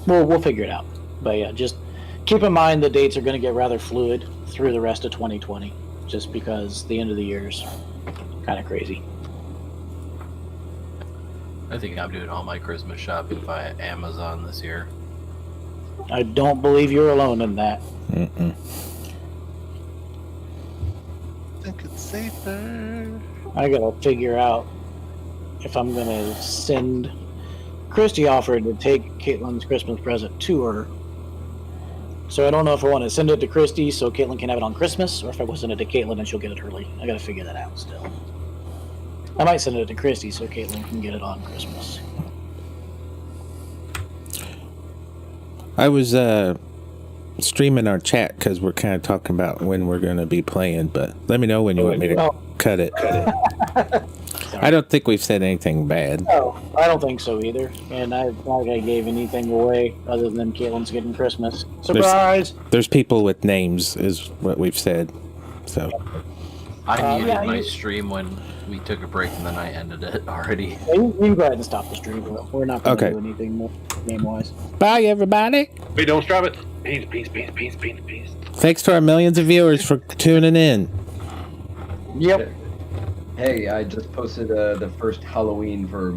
We'll figure it out. But yeah, just keep in mind the dates are going to get rather fluid through the rest of 2020, just because the end of the year is kind of crazy. I think I'm doing all my Christmas shopping via Amazon this year. I don't believe you're alone in that. Mm-mm. I think it's safer. I gotta figure out if I'm gonna send. Christy offered to take Caitlin's Christmas present to her, so I don't know if I want to send it to Christy so Caitlin can have it on Christmas, or if I will send it to Caitlin and she'll get it early. I gotta figure that out still. I might send it to Christy so Caitlin can get it on Christmas. I was streaming our chat because we're kind of talking about when we're going to be playing, but let me know when you want me to cut it. I don't think we've said anything bad. No, I don't think so either. And I don't think I gave anything away other than Caitlin's getting Christmas. Surprise! There's people with names, is what we've said. So I muted my stream when we took a break and then I ended it already. Yeah, you can go ahead and stop the stream. We're not going to do anything more game-wise. Bye, everybody. Wait, don't stop it. Peace. Thanks to our millions of viewers for tuning in. Yep. Hey, I just posted the first Halloween for